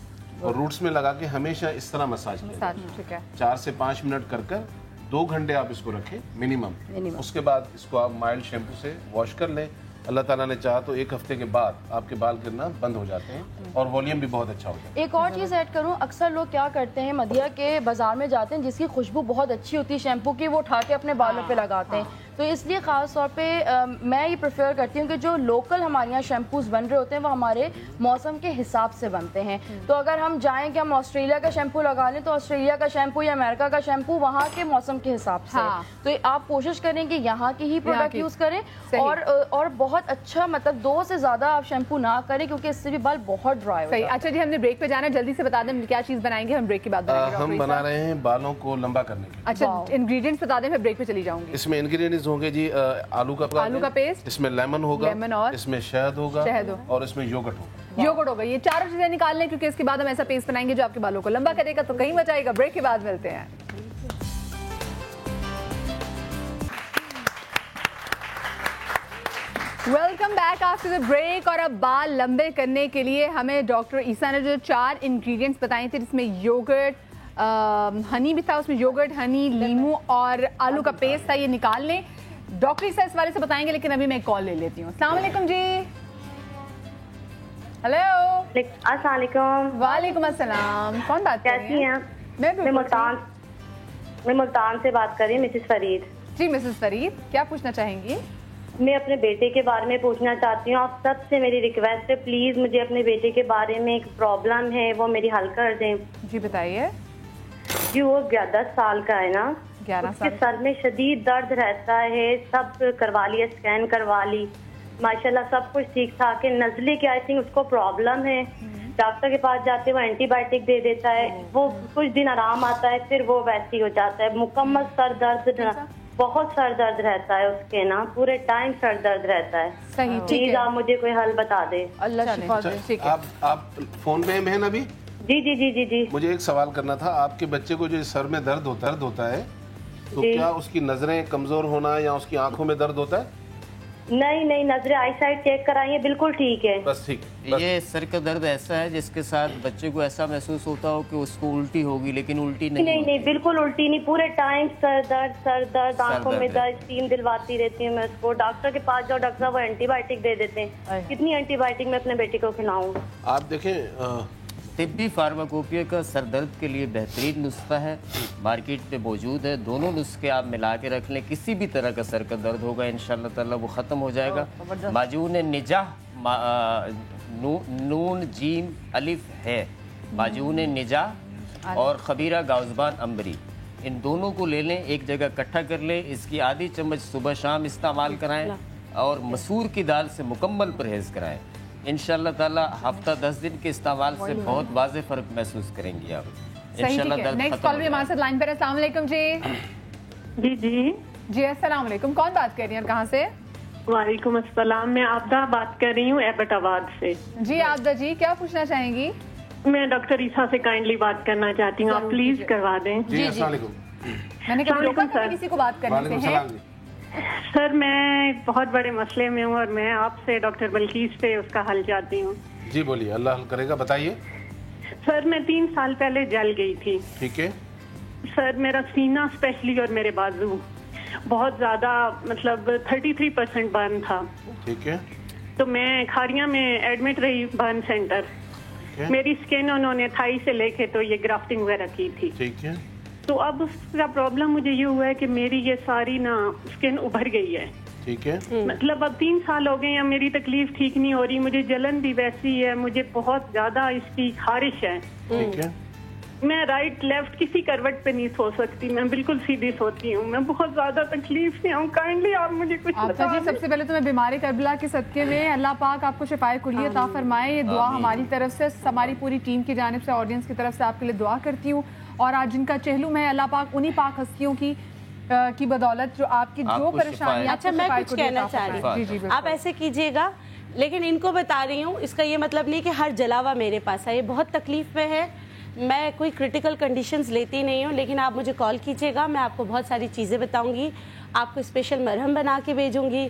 और रूट्स में लगा के हमेशा इस तरह मसाज करें। 4 से 5 मिनट कर 2 घंटे आप इसको रखें मिनिमम। उसके बाद इसको आप माइल्ड शैम्पू से वॉश कर लें। अल्लाह ताला ने चाहा तो 1 हफ्ते के बाद आपके बाल गिरना बंद हो जाते हैं और वॉल्यूम भी बहुत अच्छा हो जाता है। एक और चीज़ ऐड करूं, अक्सर लोग क्या करते हैं, मदिया के बाजार में जाते हैं जिसकी खुशबू बहुत अच्छी होती है शैम्पू की, वो उठा के अपने बालों पे लगाते हैं। तो इसलिए ख़ास तौर पे मैं ये प्रेफर करती हूँ कि जो लोकल हमारे यहाँ शैम्पूज़ बन रहे होते हैं वो हमारे मौसम के हिसाब से बनते हैं। तो अगर हम जाएँ कि हम ऑस्ट्रेलिया का शैम्पू लगा लें तो ऑस्ट्रेलिया का शैम्पू या अमेरिका का शैम्पू वहाँ के मौसम के हिसाब से। तो आप कोशिश करें कि यहाँ की ही प्रोडक्ट यूज़ करें और बहुत अच्छा, मतलब 2 से ज़्यादा आप शैम्पू ना करें क्योंकि इससे भी बाल बहुत ड्राई होते हैं। अच्छा जी, हमने ब्रेक पे जाना है, जल्दी से बता दें क्या चीज़ बनाएंगे हम ब्रेक के बाद? हम बना रहे हैं बालों को लंबा करने के। अच्छा, इंग्रेडिएंट्स बता दें, मैं ब्रेक पे चली जाऊंगी। इसमें इंग्रेडिएंट्स होंगे जी आलू का पेस्ट, इसमें लेमन होगा, और इसमें शहद होगा और इसमें योगर्ट होगा। ये 4 चीजें निकाल लें क्योंकि इसके बाद हम ऐसा पेस्ट बनाएंगे जो आपके बालों को लंबा करेगा। तो कहीं बचाएगा, ब्रेक के बाद मिलते हैं। Welcome back after the break. और अब बाल लंबे करने के लिए हमें डॉक्टर ईसा ने जो 4 इंग्रेडिएंट्स बताए थे, जिसमें योगर्ट, हनी भी था, उसमें योगर्ट, हनी, लीमू और आलू का पेस्ट था, ये निकाल लें। डॉक्टर ईसा इस वाले से बताएंगे, लेकिन अभी मैं कॉल ले लेती हूँ। अस्सलाम वालेकुम जी। हेलो। अस्सलाम वालेकुम। वालेकुम अस्सलाम। कौन बात कर रही हैं? मैं मुल्तान से बात कर रही हूँ, मिसेस फरीद। जी मिसेस फरीद, क्या पूछना चाहेंगी? मैं अपने बेटे के बारे में पूछना चाहती हूँ। आप सबसे मेरी रिक्वेस्ट है, प्लीज मुझे अपने बेटे के बारे में एक प्रॉब्लम है, वो मेरी हल कर दें। जी बताइए। जी वो 10 साल का है ना, 11 साल। उसके सर में शदीद दर्द रहता है, सब करवा लिया, स्कैन करवा ली, माशाल्लाह सब कुछ ठीक ठाक है। नजले की आई थिंक उसको प्रॉब्लम है। डॉक्टर के पास जाते वो एंटीबायोटिक दे देता है, वो कुछ दिन आराम आता है, फिर वो वैसे ही हो जाता है। मुकम्मल सर दर्द, बहुत सर दर्द रहता है उसके ना, पूरे टाइम सर दर्द रहता है। सही, प्लीज आप मुझे कोई हल बता दे। अल्लाह शिफा दे। ठीक है, आप फोन पे हैं अभी? जी जी जी जी जी। मुझे एक सवाल करना था। आपके बच्चे को जो सर में दर्द होता है तो क्या उसकी नजरें कमजोर होना या उसकी आंखों में दर्द होता है? नहीं, नजरें आई साइड चेक कराइए, बिल्कुल ठीक है। बस ठीक। ये सर का दर्द ऐसा है जिसके साथ बच्चे को ऐसा महसूस होता हो कि उसको उल्टी होगी, लेकिन उल्टी नहीं, बिल्कुल उल्टी नहीं, पूरे टाइम सर दर्द आंखों में दर्द, स्टीम दिलवाती रहती हूँ मैं उसको। डॉक्टर के पास जाओ, डॉक्टर साहब वो एंटीबायोटिक दे देते हैं। कितनी एंटीबायोटिक मैं अपने बेटे को खिलाऊं? आप देखें तिब्बी फार्माकोपिया का सर दर्द के लिए बेहतरीन नुस्खा है, मार्केट में मौजूद है। दोनों नुस्खे आप मिला के रख लें, किसी भी तरह का सर का दर्द होगा इंशाअल्लाह ताला वो ख़त्म हो जाएगा। माजून निजाह, नून जीम अलिफ है, माजून निजाह और खबीरा गाउज़बान अम्बरी, इन दोनों को ले लें, एक जगह इकट्ठा कर लें। इसकी आधी चम्मच सुबह शाम इस्तेमाल कराएं और मसूर की दाल से मुकम्मल परहेज़ कराएं। इंशाअल्लाह ताला हफ्ता 10 दिन के इस्तेमाल से बहुत वाज़ेह फ़र्क महसूस करेंगी आप। इंशाअल्लाह दर्द नेक्स्ट कॉल भी हमारे साथ लाइन पर है। अस्सलाम वालेकुम जी। जी अस्सलाम वालेकुम, कौन बात कर रही हैं और कहाँ से? वालेकुम अस्सलाम, मैं आबदा बात कर रही हूँ एबटाबाद से। जी आबदा जी, क्या पूछना चाहेंगी? मैं डॉक्टर ईसा से काइंडली बात करना चाहती हूँ, आप प्लीज करवा दें। जी अस्सलाम वालेकुम। मैंने कभी रोका था किसी को बात करने से? सर मैं बहुत बड़े मसले में हूँ और मैं आपसे डॉक्टर बल्कीस से उसका हल चाहती हूँ। जी बोलिए, अल्लाह हल करेगा, बताइए। सर मैं 3 साल पहले जल गई थी। ठीक है सर, मेरा सीना स्पेशली और मेरे बाजू बहुत ज्यादा, मतलब 33% बर्न था। ठीक है, तो मैं खारिया में एडमिट रही बर्न सेंटर। मेरी स्किन उन्होंने थाई से लेके तो ये ग्राफ्टिंग वगैरह की थी। ठीक है, तो अब उसका प्रॉब्लम मुझे ये हुआ है कि मेरी ये सारी ना स्किन उभर गई है। ठीक है, मतलब अब 3 साल हो गए हैं, मेरी तकलीफ ठीक नहीं हो रही, मुझे जलन भी वैसी है, मुझे बहुत ज्यादा इसकी खारिश है। ठीक है, मैं राइट लेफ्ट किसी करवट पे नहीं सो सकती, मैं बिल्कुल सीधी सोती हूँ, मैं बहुत ज्यादा तकलीफ में हूँ। काइंडली आप मुझे कुछ बता जी। सबसे पहले तो मैं बीमारी करबला के सदके में अल्लाह पाक आपको शिफाए कुल्ली अता फरमाए, ये दुआ हमारी तरफ से, हमारी पूरी टीम की जानिब से, ऑडियंस की तरफ से आपके लिए दुआ करती हूँ। और आज जिनका चेहलुम है, अल्लाह पाक उन्हीं पाक हस्तियों की बदौलत जो आपकी जो परेशानी। अच्छा मैं कुछ कहना चाह रही हूँ, आप ऐसे कीजिएगा, लेकिन इनको बता रही हूँ इसका ये मतलब नहीं कि हर जलावा मेरे पास है, ये बहुत तकलीफ में है, मैं कोई क्रिटिकल कंडीशंस लेती नहीं हूँ, लेकिन आप मुझे कॉल कीजिएगा, मैं आपको बहुत सारी चीज़ें बताऊंगी, आपको स्पेशल मरहम बना के भेजूंगी।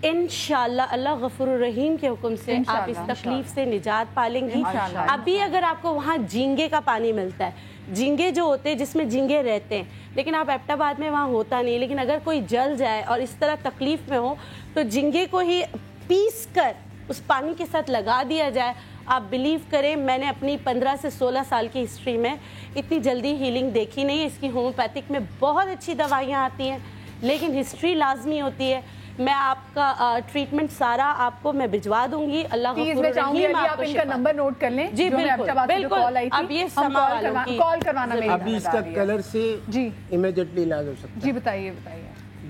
इंशाल्लाह अल्लाह गफूर रहीम के हुक्म से आप इस तकलीफ से निजात पालेंगी। अभी अगर आपको वहाँ झींगे का पानी मिलता है, झींगे जो होते हैं जिसमें झींगे रहते हैं, लेकिन आप एबटाबाद में वहाँ होता नहीं, लेकिन अगर कोई जल जाए और इस तरह तकलीफ में हो तो झींगे को ही पीस कर उस पानी के साथ लगा दिया जाए। आप बिलीव करें, मैंने अपनी 15 से 16 साल की हिस्ट्री में इतनी जल्दी हीलिंग देखी नहीं है। इसकी होम्योपैथिक में बहुत अच्छी दवाइयाँ आती हैं, लेकिन हिस्ट्री लाजमी होती है। मैं आपका ट्रीटमेंट सारा आपको मैं भिजवा दूंगी। अल्लाह आप इनका नंबर नोट कर लें। जी बिल्कुल, अब ये कॉल करवाना अभी इसका कलर से जी इमीडिएटली इलाज हो सकता है। जी बताइए।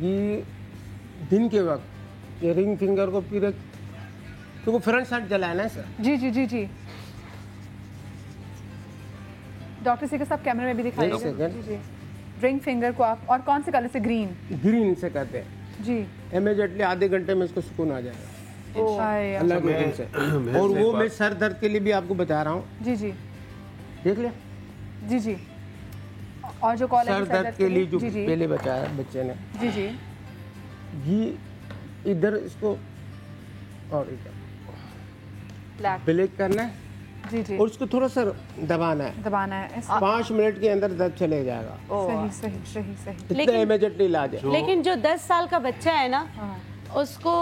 ये दिन के वक्त ये रिंग फिंगर को पूरे तो फ्रंट साइड जलाना है सर। जी जी जी जी डॉक्टर सीकर साहब कैमरे में भी दिखाइएगा। जी जी रिंग फिंगर को आप, और कौन से कलर से? ग्रीन से कहते हैं जी। इमीडिएटली आधे घंटे में इसको सुकून आ जाएगा अल्लाह के हुक्म से। और वो मैं सर दर्द के लिए भी आपको बता रहा हूँ। जी जी देख लिया। जी जी और जो कॉल सर दर्द के लिए जो पहले बताया बच्चे ने। जी जी ये इधर इसको और इधर ब्लेक करना है। जी जी और उसको थोड़ा सा दबाना है 5 मिनट के अंदर दर्द चले जाएगा। सही सही सही सही। लेकिन इमीडिएटली इलाज है। लेकिन जो 10 साल का बच्चा है ना, उसको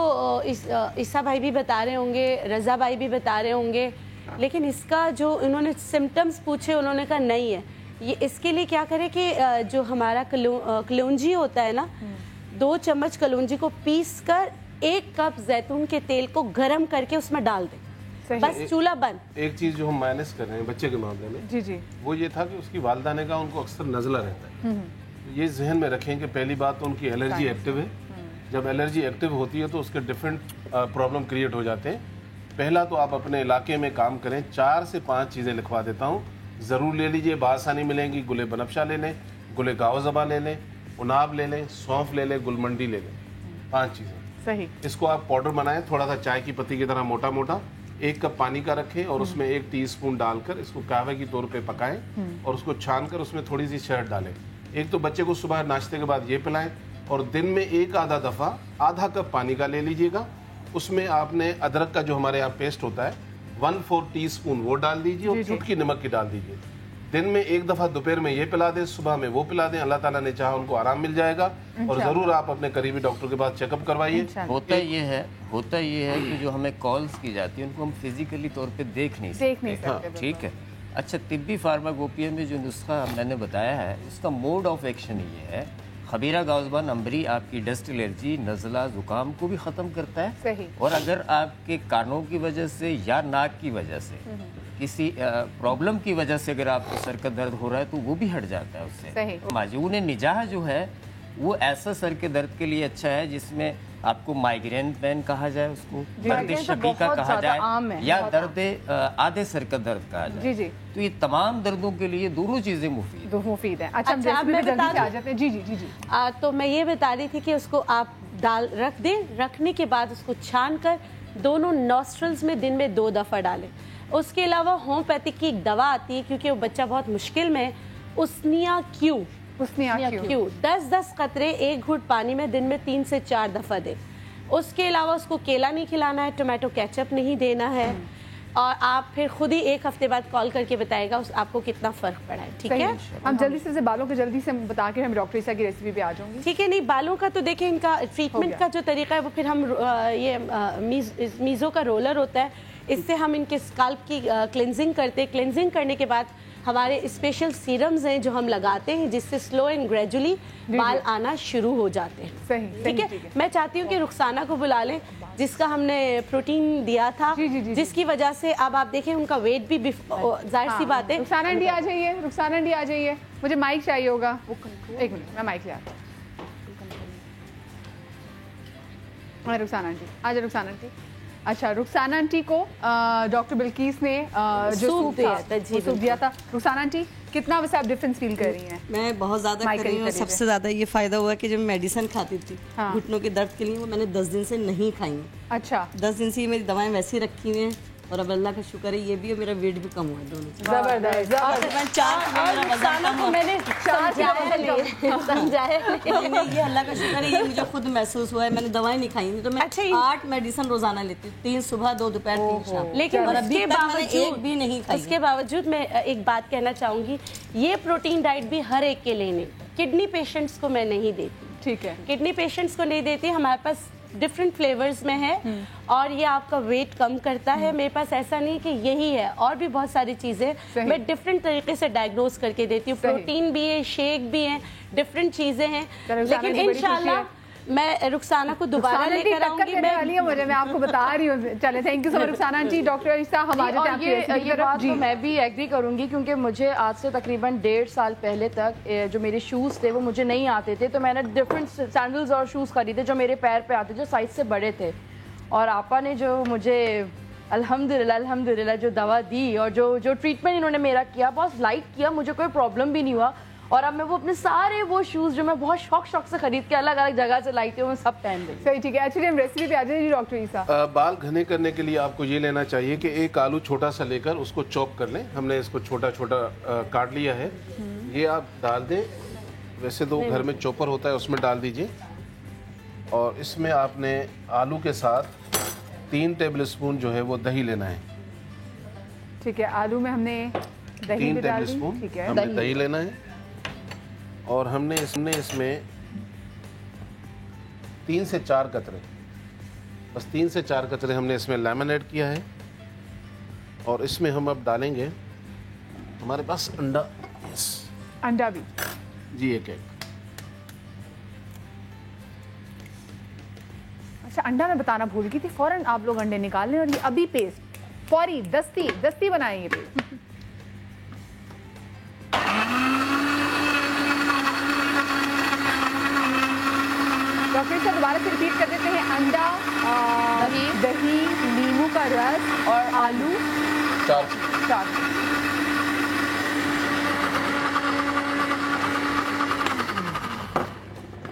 ईसा भाई भी बता रहे होंगे, रजा भाई भी बता रहे होंगे, लेकिन इसका जो इन्होंने सिम्टम्स पूछे उन्होंने कहा नहीं है। ये इसके लिए क्या करें कि जो हमारा कलौंजी होता है ना, 2 चम्मच कलौंजी को पीस कर 1 कप जैतून के तेल को गर्म करके उसमें डाल दें, बस चूल्हा बंद। एक चीज जो हम माइनस कर रहे हैं बच्चे के मामले में, जी जी, वो ये था कि उसकी वालिदा ने कहा उनको अक्सर नज़ला रहता है। ये जहन में रखें कि पहली बात तो उनकी एलर्जी एक्टिव है। जब एलर्जी एक्टिव होती है तो उसके डिफरेंट प्रॉब्लम क्रिएट हो जाते हैं। पहला तो आप अपने इलाके में काम करें, 4 से 5 चीज़ें लिखवा देता हूँ, ज़रूर ले लीजिए, बासानी मिलेंगी। गुले बनफशा ले लें, गुले गावज़बा ले लें, उनाब ले लें, सौंफ ले लें, गुलमंडी ले लें, 5 चीज़ें सही। इसको आप पाउडर बनाएं, थोड़ा सा चाय की पत्ती की तरह मोटा मोटा, 1 कप पानी का रखें और उसमें 1 टीस्पून डालकर इसको कहवे की तौर पे पकाएं और उसको छान कर उसमें थोड़ी सी शहद डालें। एक तो बच्चे को सुबह नाश्ते के बाद ये पिलाएं और दिन में 1 आधा दफ़ा आधा कप पानी का ले लीजिएगा। उसमें आपने अदरक का जो हमारे यहाँ पेस्ट होता है 1/4 टीस्पून वो डाल दीजिए और चुटकी नमक की डाल दीजिए। दिन में 1 दफ़ा दोपहर में ये पिला दें, सुबह में वो पिला दें। अल्लाह ताला ने चाहा उनको आराम मिल जाएगा। और ज़रूर आप अपने करीबी डॉक्टर के पास चेकअप करवाइए। होता ये है कि जो हमें कॉल्स की जाती है उनको हम फिजिकली तौर पे देख नहीं सकते। ठीक है, अच्छा, तिब्बी फार्माकोपिया में जो नुस्खा मैंने बताया है उसका मोड ऑफ एक्शन ये है, खबीरा गाउजबान अम्बरी आपकी डस्ट एलर्जी, नज़ला, जुकाम को भी ख़त्म करता है। सही। और अगर आपके कानों की वजह से या नाक की वजह से किसी प्रॉब्लम की वजह से अगर आपको सर का दर्द हो रहा है तो वो भी हट जाता है उससे। माजून निजाह जो है वो ऐसा सर के दर्द के लिए अच्छा है जिसमें आपको माइग्रेन पेन कहा जाए, उसको दर्द शकीका कहा जाए, या दर्द आधे सर का दर्द कहा जाए। जी। तो ये तमाम दर्दों के लिए दोनों चीजें मुफीद है। अच्छा, मैं जल्दी से आ जाते हैं। जी। तो मैं ये बता रही थी कि उसको आप डाल रख दें, रखने के बाद उसको छान कर दोनों नॉस्ट्रल्स में दिन में 2 दफ़ा डालें। उसके अलावा होम्योपैथिक की एक दवा आती है क्योंकि वो बच्चा बहुत मुश्किल में, उसनिया क्यू 10-10 कतरे 1 घूंट पानी में दिन में 3 से 4 दफ़ा दे। उसके अलावा उसको केला नहीं खिलाना है, टोमेटो केचप नहीं देना है, और आप फिर खुद ही 1 हफ्ते बाद कॉल करके बताएगा आपको कितना फ़र्क पड़ा है। ठीक है, हम जल्दी से बालों को जल्दी से बता के हम डॉक्टर ईसा की रेसिपी पे आ जाऊंगी। ठीक है। नहीं, बालों का तो देखें, इनका ट्रीटमेंट का जो तरीका है वो फिर हम ये मीज़ो का रोलर होता है, इससे हम इनके स्काल्प की क्लेंजिंग करते हैं। क्लेंजिंग करने के बाद हमारे स्पेशल सीरम्स हैं जो हम लगाते हैं जिससे स्लो एंड ग्रेजुअली बाल आना शुरू हो जाते हैं। सही। ठीक है। मैं चाहती हूँ कि रुखसाना को बुला लें जिसका हमने प्रोटीन दिया था, जिसकी वजह से अब आप देखें उनका वेट भी जाहिर सी बात है। रुखसाना आंटी आ जाइए, रुखसाना आंटी आ जाइए, मुझे माइक चाहिए होगा। 1 मिनट, मैं माइक ले आता हूँ। रुखसाना आंटी आ जाए। रुखसाना आंटी, अच्छा, रुखसाना आंटी को डॉक्टर बिल्किस ने जो सूप दिया था। रुखसाना आंटी, कितना वैसे आप डिफरेंस फील कर रही हैं? मैं बहुत ज़्यादा कर रही हूँ। सबसे ज़्यादा ये फ़ायदा हुआ कि जब मेडिसिन खाती थी घुटनों के दर्द के लिए, वो मैंने 10 दिन से नहीं खाई। अच्छा, 10 दिन से मेरी दवाएं वैसे ही रखी हुई हैं और अब अल्लाह का शुक्र है ये भी, और मेरा वेट भी कम हुआ है दोनों। जबरदस्त। ये अल्लाह का शुक्र है, ये मुझे खुद महसूस हुआ है। मैंने दवाएं नहीं खाई, तो मैं 8 मेडिसिन रोजाना लेती हूँ, 3 सुबह 2 दोपहर 3 शाम। लेकिन उसके बावजूद एक भी नहीं खाई। उसके बावजूद मैं एक बात कहना चाहूंगी, ये प्रोटीन डाइट भी हर एक के लिए नहीं, किडनी पेशेंट्स को मैं नहीं देती। ठीक है, किडनी पेशेंट्स को नहीं देती, हमारे पास डिफरेंट फ्लेवर्स में है और ये आपका वेट कम करता है। मेरे पास ऐसा नहीं कि यही है, और भी बहुत सारी चीज़ें मैं डिफरेंट तरीके से डायग्नोज करके देती हूँ। प्रोटीन भी है, शेक भी है, डिफरेंट चीज़ें हैं। लेकिन इंशाल्लाह मैं रुखसाना को दोबारा लेकर आऊंगी। मैं आपको बता रही हूँ। चले, thank you so much Rukhsana aunty. Doctor Isa, हम आ जाते हैं। ये बात तो मैं भी एग्री करूंगी क्योंकि मुझे आज से तकरीबन 1.5 साल पहले तक जो मेरे शूज़ थे वो मुझे नहीं आते थे, तो मैंने डिफरेंट सैंडल्स और शूज़ खरीदे जो मेरे पैर पे आते, जो साइज से बड़े थे। और आपा ने जो मुझे अल्हम्दुलिल्लाह जो दवा दी और जो ट्रीटमेंट इन्होंने मेरा किया, बहुत लाइट किया, मुझे कोई प्रॉब्लम भी नहीं हुआ। और अब मैं वो अपने सारे वो शूज़ जो मैं बहुत शौक से खरीद के अलग अलग जगह से लाई थी, वो सब पहन रही। सही, ठीक है। एक्चुअली हम रेसिपी पे आ जाइए डॉक्टर ईसा। बाल घने करने के लिए आपको ये लेना चाहिए कि एक आलू छोटा सा लेकर उसको चॉप कर लें। हमने इसको छोटा छोटा काट लिया है, ये आप डाल दें। वैसे तो घर में चॉपर होता है, उसमें डाल दीजिए। और इसमें आपने आलू के साथ 3 टेबलस्पून जो है वो दही लेना है। ठीक है, आलू में हमने दही 3 टेबलस्पून हमने दही लेना है। और हमने इसमें 3 से 4 कतरे, बस 3 से 4 कतरे हमने इसमें लेमन ऐड किया है। और इसमें हम अब डालेंगे हमारे पास अंडा। अंडा भी जी, एक। अच्छा, अंडा मैं बताना भूल गई थी, फौरन आप लोग अंडे निकाल लें और ये अभी पेस्ट फौरी दस्ती बनाएं ये पेस्ट। डॉक्टर साहब दोबारा से रिपीट कर देते हैं। अंडा, दही, नींबू का रस और आलू 4।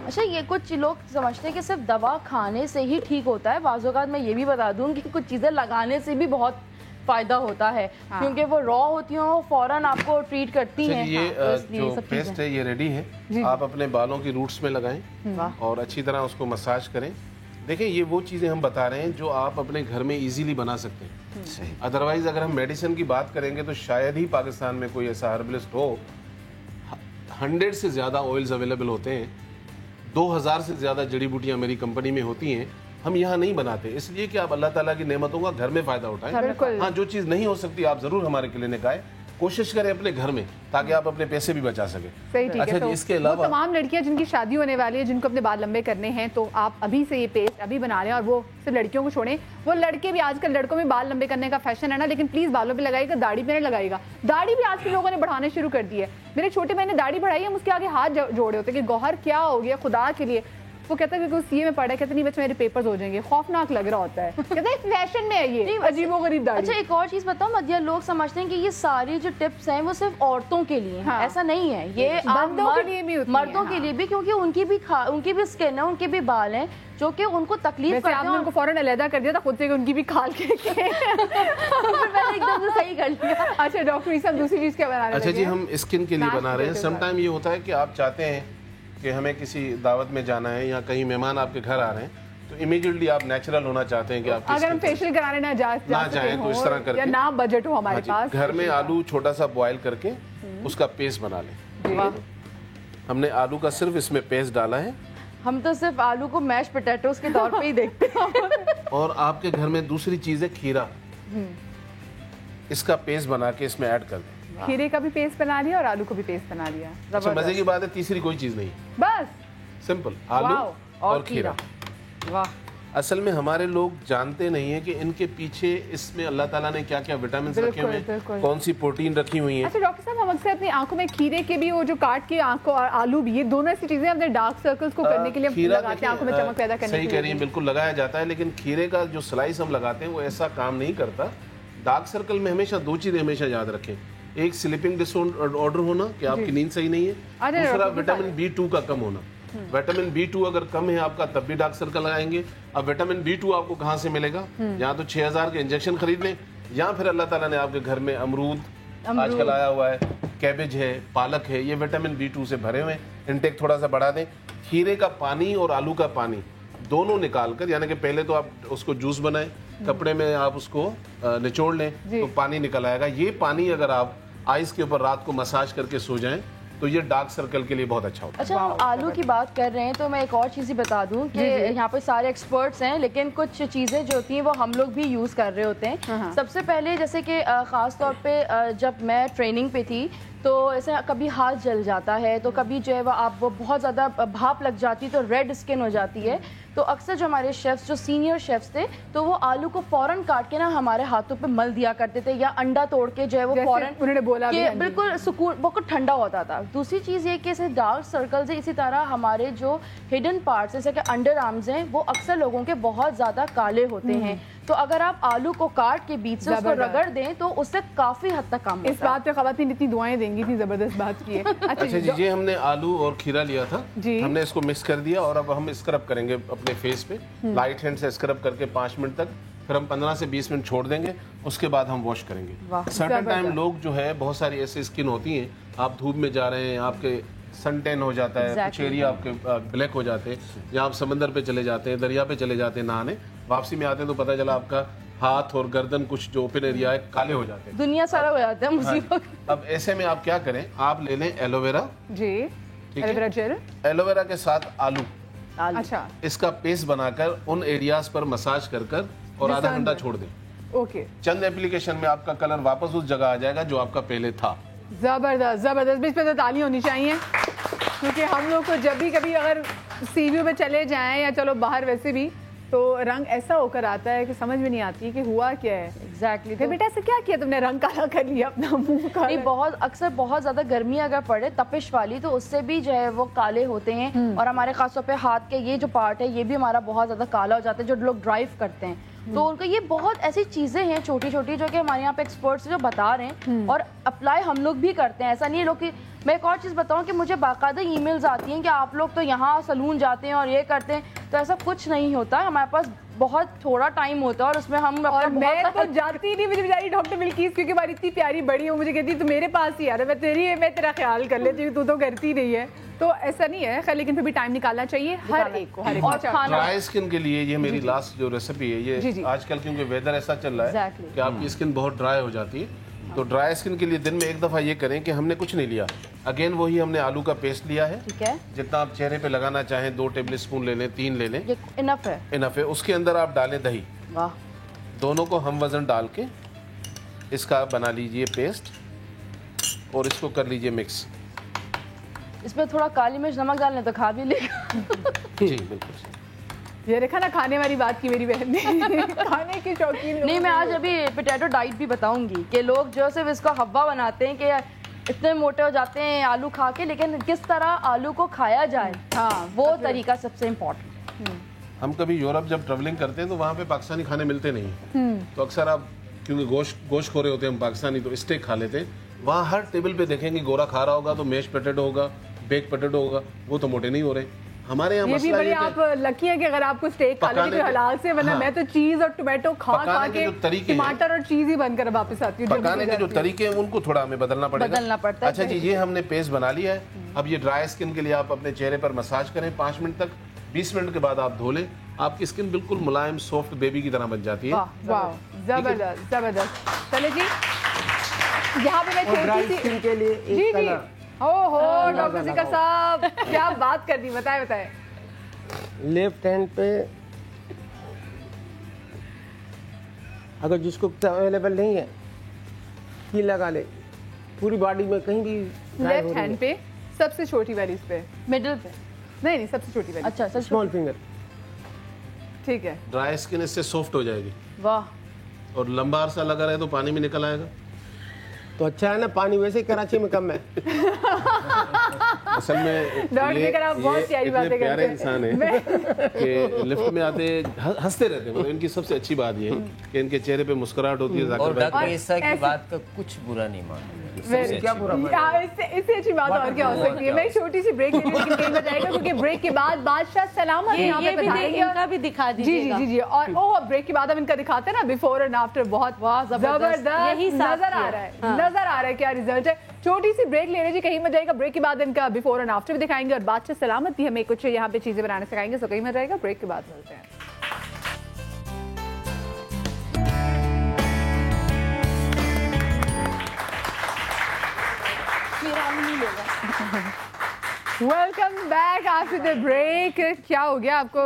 अच्छा, ये कुछ लोग समझते हैं कि सिर्फ दवा खाने से ही ठीक होता है। बाज़ औक़ात मैं ये भी बता दूं कि कुछ चीज़ें लगाने से भी बहुत फ़ायदा होता है। हाँ। क्योंकि वो रॉ होती हैं, वो फ़ौरन आपको ट्रीट करती हैं। ये जो पेस्ट है ये रेडी है, आप अपने बालों की रूट्स में लगाएं और अच्छी तरह उसको मसाज करें। देखिए, ये वो चीज़ें हम बता रहे हैं जो आप अपने घर में इजीली बना सकते हैं। अदरवाइज अगर हम मेडिसिन की बात करेंगे तो शायद ही पाकिस्तान में कोई ऐसा हर्बलिस्ट हो। 100 से ज़्यादा ऑयल्स अवेलेबल होते हैं, 2000 से ज़्यादा जड़ी बूटियाँ मेरी कंपनी में होती हैं। हम यहाँ नहीं बनाते, इसलिए कि आप अल्लाह ताला की नेमतों का घर में फ़ायदा उठाएं। हाँ, जो चीज़ नहीं हो सकती आप ज़रूर हमारे क्लिनिक आए, कोशिश करें अपने घर में, ताकि आप अपने पैसे भी बचा सकें। सही, ठीक अच्छा है। तो इसके अलावा तमाम लड़कियां जिनकी शादी होने वाली है, जिनको अपने बाल लंबे करने हैं, तो आप अभी से ये पेस्ट अभी बना लें। और वो सिर्फ लड़कियों को छोड़ें, वो लड़के भी, आजकल लड़कों में बाल लंबे करने का फैशन है ना, लेकिन प्लीज बालों पे लगाइएगा, दाढ़ी पे नहीं लगाइएगा। दाढ़ी भी आजकल लोगों ने बढ़ाने शुरू कर दी है। मेरे छोटे भाई ने दाढ़ी बढ़ाई है, उसके आगे हाथ जोड़े होते कि गौहर क्या हो गया खुदा के लिए। वो कहता है कि वो सीए में पढ़ा है, कहते नहीं बच्चे मेरे पेपर्स हो जाएंगे। खौफनाक लग रहा होता है, कहते हैं फैशन में है ये, अजीबोगरीब दाढ़ी। अच्छा एक और चीज बताओ मध्या, लोग समझते हैं कि ये सारी जो टिप्स हैं वो सिर्फ औरतों के लिए हैं। ऐसा नहीं है, ये मर्दों के लिए भी, मर्दों के लिए भी, क्योंकि उनकी भी स्किन है, उनके भी बाल हैं जो कि उनको तकलीफ करते हैं। आपने उनको फौरन अलहदा कर दिया था खुद से कि उनकी भी खाल के मैंने एकदम से सही कर लिया। अच्छा डॉक्टर ईसा, दूसरी चीज क्या बना रहे हैं? अच्छा जी, हम स्किन के लिए बना रहे हैं। समटाइम ये होता है कि आप चाहते हैं कि हमें किसी दावत में जाना है या कहीं मेहमान आपके घर आ रहे हैं, तो इमीडिएटली आप नेचुरल होना चाहते हैं कि आप अगर हम फेशियल कराने ना जाएं तो इस तरह करके, या ना बजट हो हमारे पास, घर में आलू छोटा सा बॉयल करके उसका पेस्ट बना लें। हमने आलू का सिर्फ इसमें पेस्ट डाला है। हम तो सिर्फ आलू को मैश पोटैटोस के तौर पे ही देखते हैं। और आपके घर में दूसरी चीज है खीरा, इसका पेस्ट बना के इसमें ऐड कर दें। खीरे का भी पेस्ट बना लिया और आलू को भी पेस्ट बना लिया। अच्छा मजे की बात है, तीसरी कोई चीज नहीं, बस सिंपल आलू और खीरा। वाह। असल में हमारे लोग जानते नहीं है कि इनके पीछे इसमें अल्लाह ताला ने क्या क्या विटामिन रखे हुए हैं, कौन सी प्रोटीन रखी हुई है। अच्छा डॉक्टर साहब, हम अक्सर अपनी आंखों में खीरे के भी वो जो काट के आंखों और आलू भी, ये दोनों ऐसी चीजें अपने डार्क सर्कल्स को करने के लिए लगाते हैं, आंखों में चमक पैदा करने के लिए। सही कह रही है, बिल्कुल लगाया जाता है, लेकिन खीरे का जो स्लाइस हम लगाते हैं वो ऐसा काम नहीं करता। डार्क सर्कल में हमेशा दो चीजें हमेशा याद रखें, एक स्लीपिंग डिसऑर्डर होना कि आपकी नींद सही नहीं है, दूसरा विटामिन B2 का कम होना। विटामिन B2 अगर कम है आपका तब भी डार्क सर्कल आएंगे। अब विटामिन B2 आपको कहाँ से मिलेगा? या तो 6000 के इंजेक्शन खरीद लें, या फिर अल्लाह ताला ने आपके घर में अमरूद आजकल आया हुआ है, कैबेज है, पालक है, ये विटामिन B2 से भरे हुए हैं। इंटेक थोड़ा सा बढ़ा दें। खीरे का पानी और आलू का पानी दोनों निकाल कर, यानी कि पहले तो आप उसको जूस बनाएं, कपड़े में आप उसको निचोड़ लें तो पानी निकल आएगा। ये पानी अगर आप आइस के ऊपर रात को मसाज करके सो जाएं तो ये डार्क सर्कल के लिए बहुत अच्छा होता है। अच्छा हम आलू की बात कर रहे हैं तो मैं एक और चीज़ ही बता दूं कि यहाँ पे सारे एक्सपर्ट्स हैं, लेकिन कुछ चीज़ें जो होती हैं वो हम लोग भी यूज़ कर रहे होते हैं। सबसे पहले जैसे कि ख़ास तौर पे जब मैं ट्रेनिंग पे थी तो ऐसे कभी हाथ जल जाता है, तो कभी जो है वो बहुत ज़्यादा भाप लग जाती है तो रेड स्किन हो जाती है। तो अक्सर जो हमारे शेफ्स, जो सीनियर शेफ्स थे, तो वो आलू को फ़ौरन काट के ना हमारे हाथों पे मल दिया करते थे, या अंडा तोड़ के जो है वो फ़ौरन, उन्होंने बोला कि बिल्कुल सुकून, बहुत ठंडा होता था। दूसरी चीज़ ये कि इसे डार्क सर्कल्स है, इसी तरह हमारे जो हिडन पार्ट्स जैसे कि अंडर आर्म्स हैं वो अक्सर लोगों के बहुत ज़्यादा काले होते हैं। तो अगर आप आलू को काट के बीच से उसको रगड़ दें तो उससे काफ़ी हद तक कम होता है। इस बात पे ख़वातीन इतनी दुआएं देंगी, इतनी ज़बरदस्त बात की है। अच्छा जी, ये हमने आलू और खीरा लिया था, हमने इसको मिक्स कर दिया और अब हम स्क्रब करेंगे अपने फेस पे, लाइट हैंड से स्क्रब करके 5 मिनट तक, फिर हम 15 से 20 मिनट छोड़ देंगे, उसके बाद हम वॉश करेंगे। सर्टेन टाइम लोग जो है बहुत सारी ऐसी स्किन होती हैं, आप धूप में जा रहे हैं, आपके सन टैन हो जाता है, कुछ एरिया आपके ब्लैक हो जाते हैं, या आप समंदर पे चले जाते हैं, दरिया पे चले जाते हैं नहाने, वापसी में आते हैं तो पता चला आपका हाथ और गर्दन, कुछ जो ओपन एरिया है, काले हो जाते हैं, दुनिया सारा हो जाता है मुसीबत। अब ऐसे में आप क्या करें, आप ले लें एलोवेरा जी, एलोवेरा जेल, एलोवेरा के साथ आलू, अच्छा इसका पेस्ट बनाकर उन एरियाज पर मसाज कर और आधा घंटा छोड़ दें। ओके, चंद एप्लीकेशन में आपका कलर वापस उस जगह आ जाएगा जो आपका पहले था। जबरदस्त जबरदस्त, बीच पे तो ताली होनी चाहिए, क्योंकि हम लोग को जब भी कभी अगर सीवीओ में चले जाएं या चलो बाहर वैसे भी, तो रंग ऐसा होकर आता है कि समझ में नहीं आती कि हुआ क्या है एग्जैक्टली। तो बेटा ऐसे क्या किया तुमने, रंग काला कर लिया अपना, मुंह काला? नहीं, बहुत अक्सर बहुत ज़्यादा गर्मी अगर पड़े तपिश वाली तो उससे भी जो है वो काले होते हैं, और हमारे खासतौर पे हाथ के ये जो पार्ट है ये भी हमारा बहुत ज़्यादा काला हो जाता है, जो लोग ड्राइव करते हैं। तो उनको ये बहुत ऐसी चीज़ें हैं छोटी छोटी जो कि हमारे यहाँ पे एक्सपर्ट्स जो बता रहे हैं, और अप्लाई हम लोग भी करते हैं। ऐसा नहीं है लोग कि, मैं एक और चीज़ बताऊं कि मुझे बाकायदा ईमेल्स आती हैं कि आप लोग तो यहाँ सलून जाते हैं और ये करते हैं, तो ऐसा कुछ नहीं होता। हमारे पास बहुत थोड़ा टाइम होता है और उसमें हम और मैं तो जाती नहीं, मुझे बेचारी डॉक्टर बिल्किस क्योंकि हमारी इतनी प्यारी बड़ी हो, मुझे कहती तो मेरे पास ही आ रहा, मैं तेरा ख्याल कर लेती हूँ, तू तो करती नहीं है। तो ऐसा नहीं है खैर, लेकिन फिर भी टाइम निकालना चाहिए हर एक को, हर एक। और ड्राई स्किन के लिए ये मेरी लास्ट जो रेसिपी है, ये आजकल क्योंकि वेदर ऐसा चल रहा है कि आपकी स्किन बहुत ड्राई हो जाती है, तो ड्राई स्किन के लिए दिन में एक दफ़ा ये करें कि हमने कुछ नहीं लिया, अगेन वही हमने आलू का पेस्ट लिया है, ठीक है, जितना आप चेहरे पे लगाना चाहें, 2 टेबल स्पून ले लें, 3 ले लें, इनफ है, इनफ है। उसके अंदर आप डालें दही, वाह, दोनों को हम वज़न डाल के इसका बना लीजिए पेस्ट। और इसको कर लीजिए मिक्स। इसमें थोड़ा काली मिर्च नमक डालने तो खा भी लेगा। जी बिल्कुल। ये देखा ना खाने वाली बात की मेरी बहन ने। खाने की शौकीन। नहीं, मैं आज अभी पोटैटो डाइट भी बताऊंगी कि लोग जो सिर्फ इसका हवा बनाते हैं कि इतने मोटे हो जाते हैं आलू खा के, लेकिन किस तरह आलू को खाया जाए, हाँ वो तरीका सबसे इम्पोर्टेंट। हम कभी यूरोप जब ट्रेवलिंग करते हैं तो वहाँ पे पाकिस्तानी खाने मिलते नहीं, तो अक्सर आप क्योंकि गोश्त खो रहे होते हैं हम पाकिस्तानी, तो स्टेक खा लेते हैं। वहाँ हर टेबल पे देखेंगे गोरा खा रहा होगा तो मैश पोटैटो होगा, बेक पोटैटो होगा, वो तो मोटे नहीं हो रहे। हमारे यहाँ ये भी बड़ी आप लकी है कि अगर आपको स्टेक खा लोगे तो हलाल से, वरना मैं तो चीज और टोमेटो खा के टमाटर और चीज ही बनकर वापस आती हूँ। पकाने के जो तरीके हैं उनको थोड़ा हमें बदलना पड़ता है। अच्छा जी, ये हमने पेस्ट बना लिया है। अब ये ड्राई स्किन के लिए आप अपने चेहरे पर मसाज करें 5 मिनट तक। 20 मिनट के बाद आप धो लें, आपकी स्किन बिल्कुल मुलायम सॉफ्ट बेबी की तरह बन जाती है। वाह, जबरदस्त जबरदस्त। चले जी, यहाँ पे मैं छोटी सी स्किन के लिए एक कलर। ओहो डॉक्टर जिकर साहब क्या बात कर दी, बताए बताए। लेफ्ट हैंड पे अगर जिसको अवेलेबल नहीं है ये लगा ले, पूरी बॉडी में कहीं भी। लेफ्ट हैंड पे सबसे छोटी वाली, इस पे मिडिल पे नहीं सबसे छोटी वाली। अच्छा, स्मॉल फिंगर, ठीक है। ड्राई स्किन इससे सॉफ्ट हो जाएगी। वाह। और लंबा अरसा लगा रहे तो पानी में निकल आएगा। तो अच्छा है ना, पानी वैसे ही कराची में कम है। असल में ये प्यारे इंसान है कि लिफ्ट में आते हंसते रहते हैं। मतलब इनकी सबसे अच्छी बात ये है कि इनके चेहरे पे मुस्कुराहट होती है। और डॉक्टर ईसा की बात का कुछ बुरा नहीं मानूंगा। क्या बुरा? इससे अच्छी बात और क्या हो सकती है। मैं छोटी सी ब्रेक लेने की कहीं बताएगा, क्योंकि ब्रेक के बाद बादशाह सलामत यहाँ पे बताएंगे। इनका भी दिखा दीजिएगा। जी जी जी। और ओह ब्रेक के बाद हम इनका दिखाते हैं ना, बिफोर एंड आफ्टर। बहुत जबरदस्त नजर आ रहा है, नजर आ रहा है क्या रिजल्ट है। छोटी सी ब्रेक ले रहे जी, कहीं मत जाएगा। ब्रेक के बाद इनका बिफोर एंड आफ्टर भी दिखाएंगे और बादशाह सलामत भी हमें कुछ यहाँ पे चीजें बनाने सिखाएंगे। सो कहीं मत जाएगा, ब्रेक के बाद मिलते हैं। Welcome back after the break. क्या हो गया आपको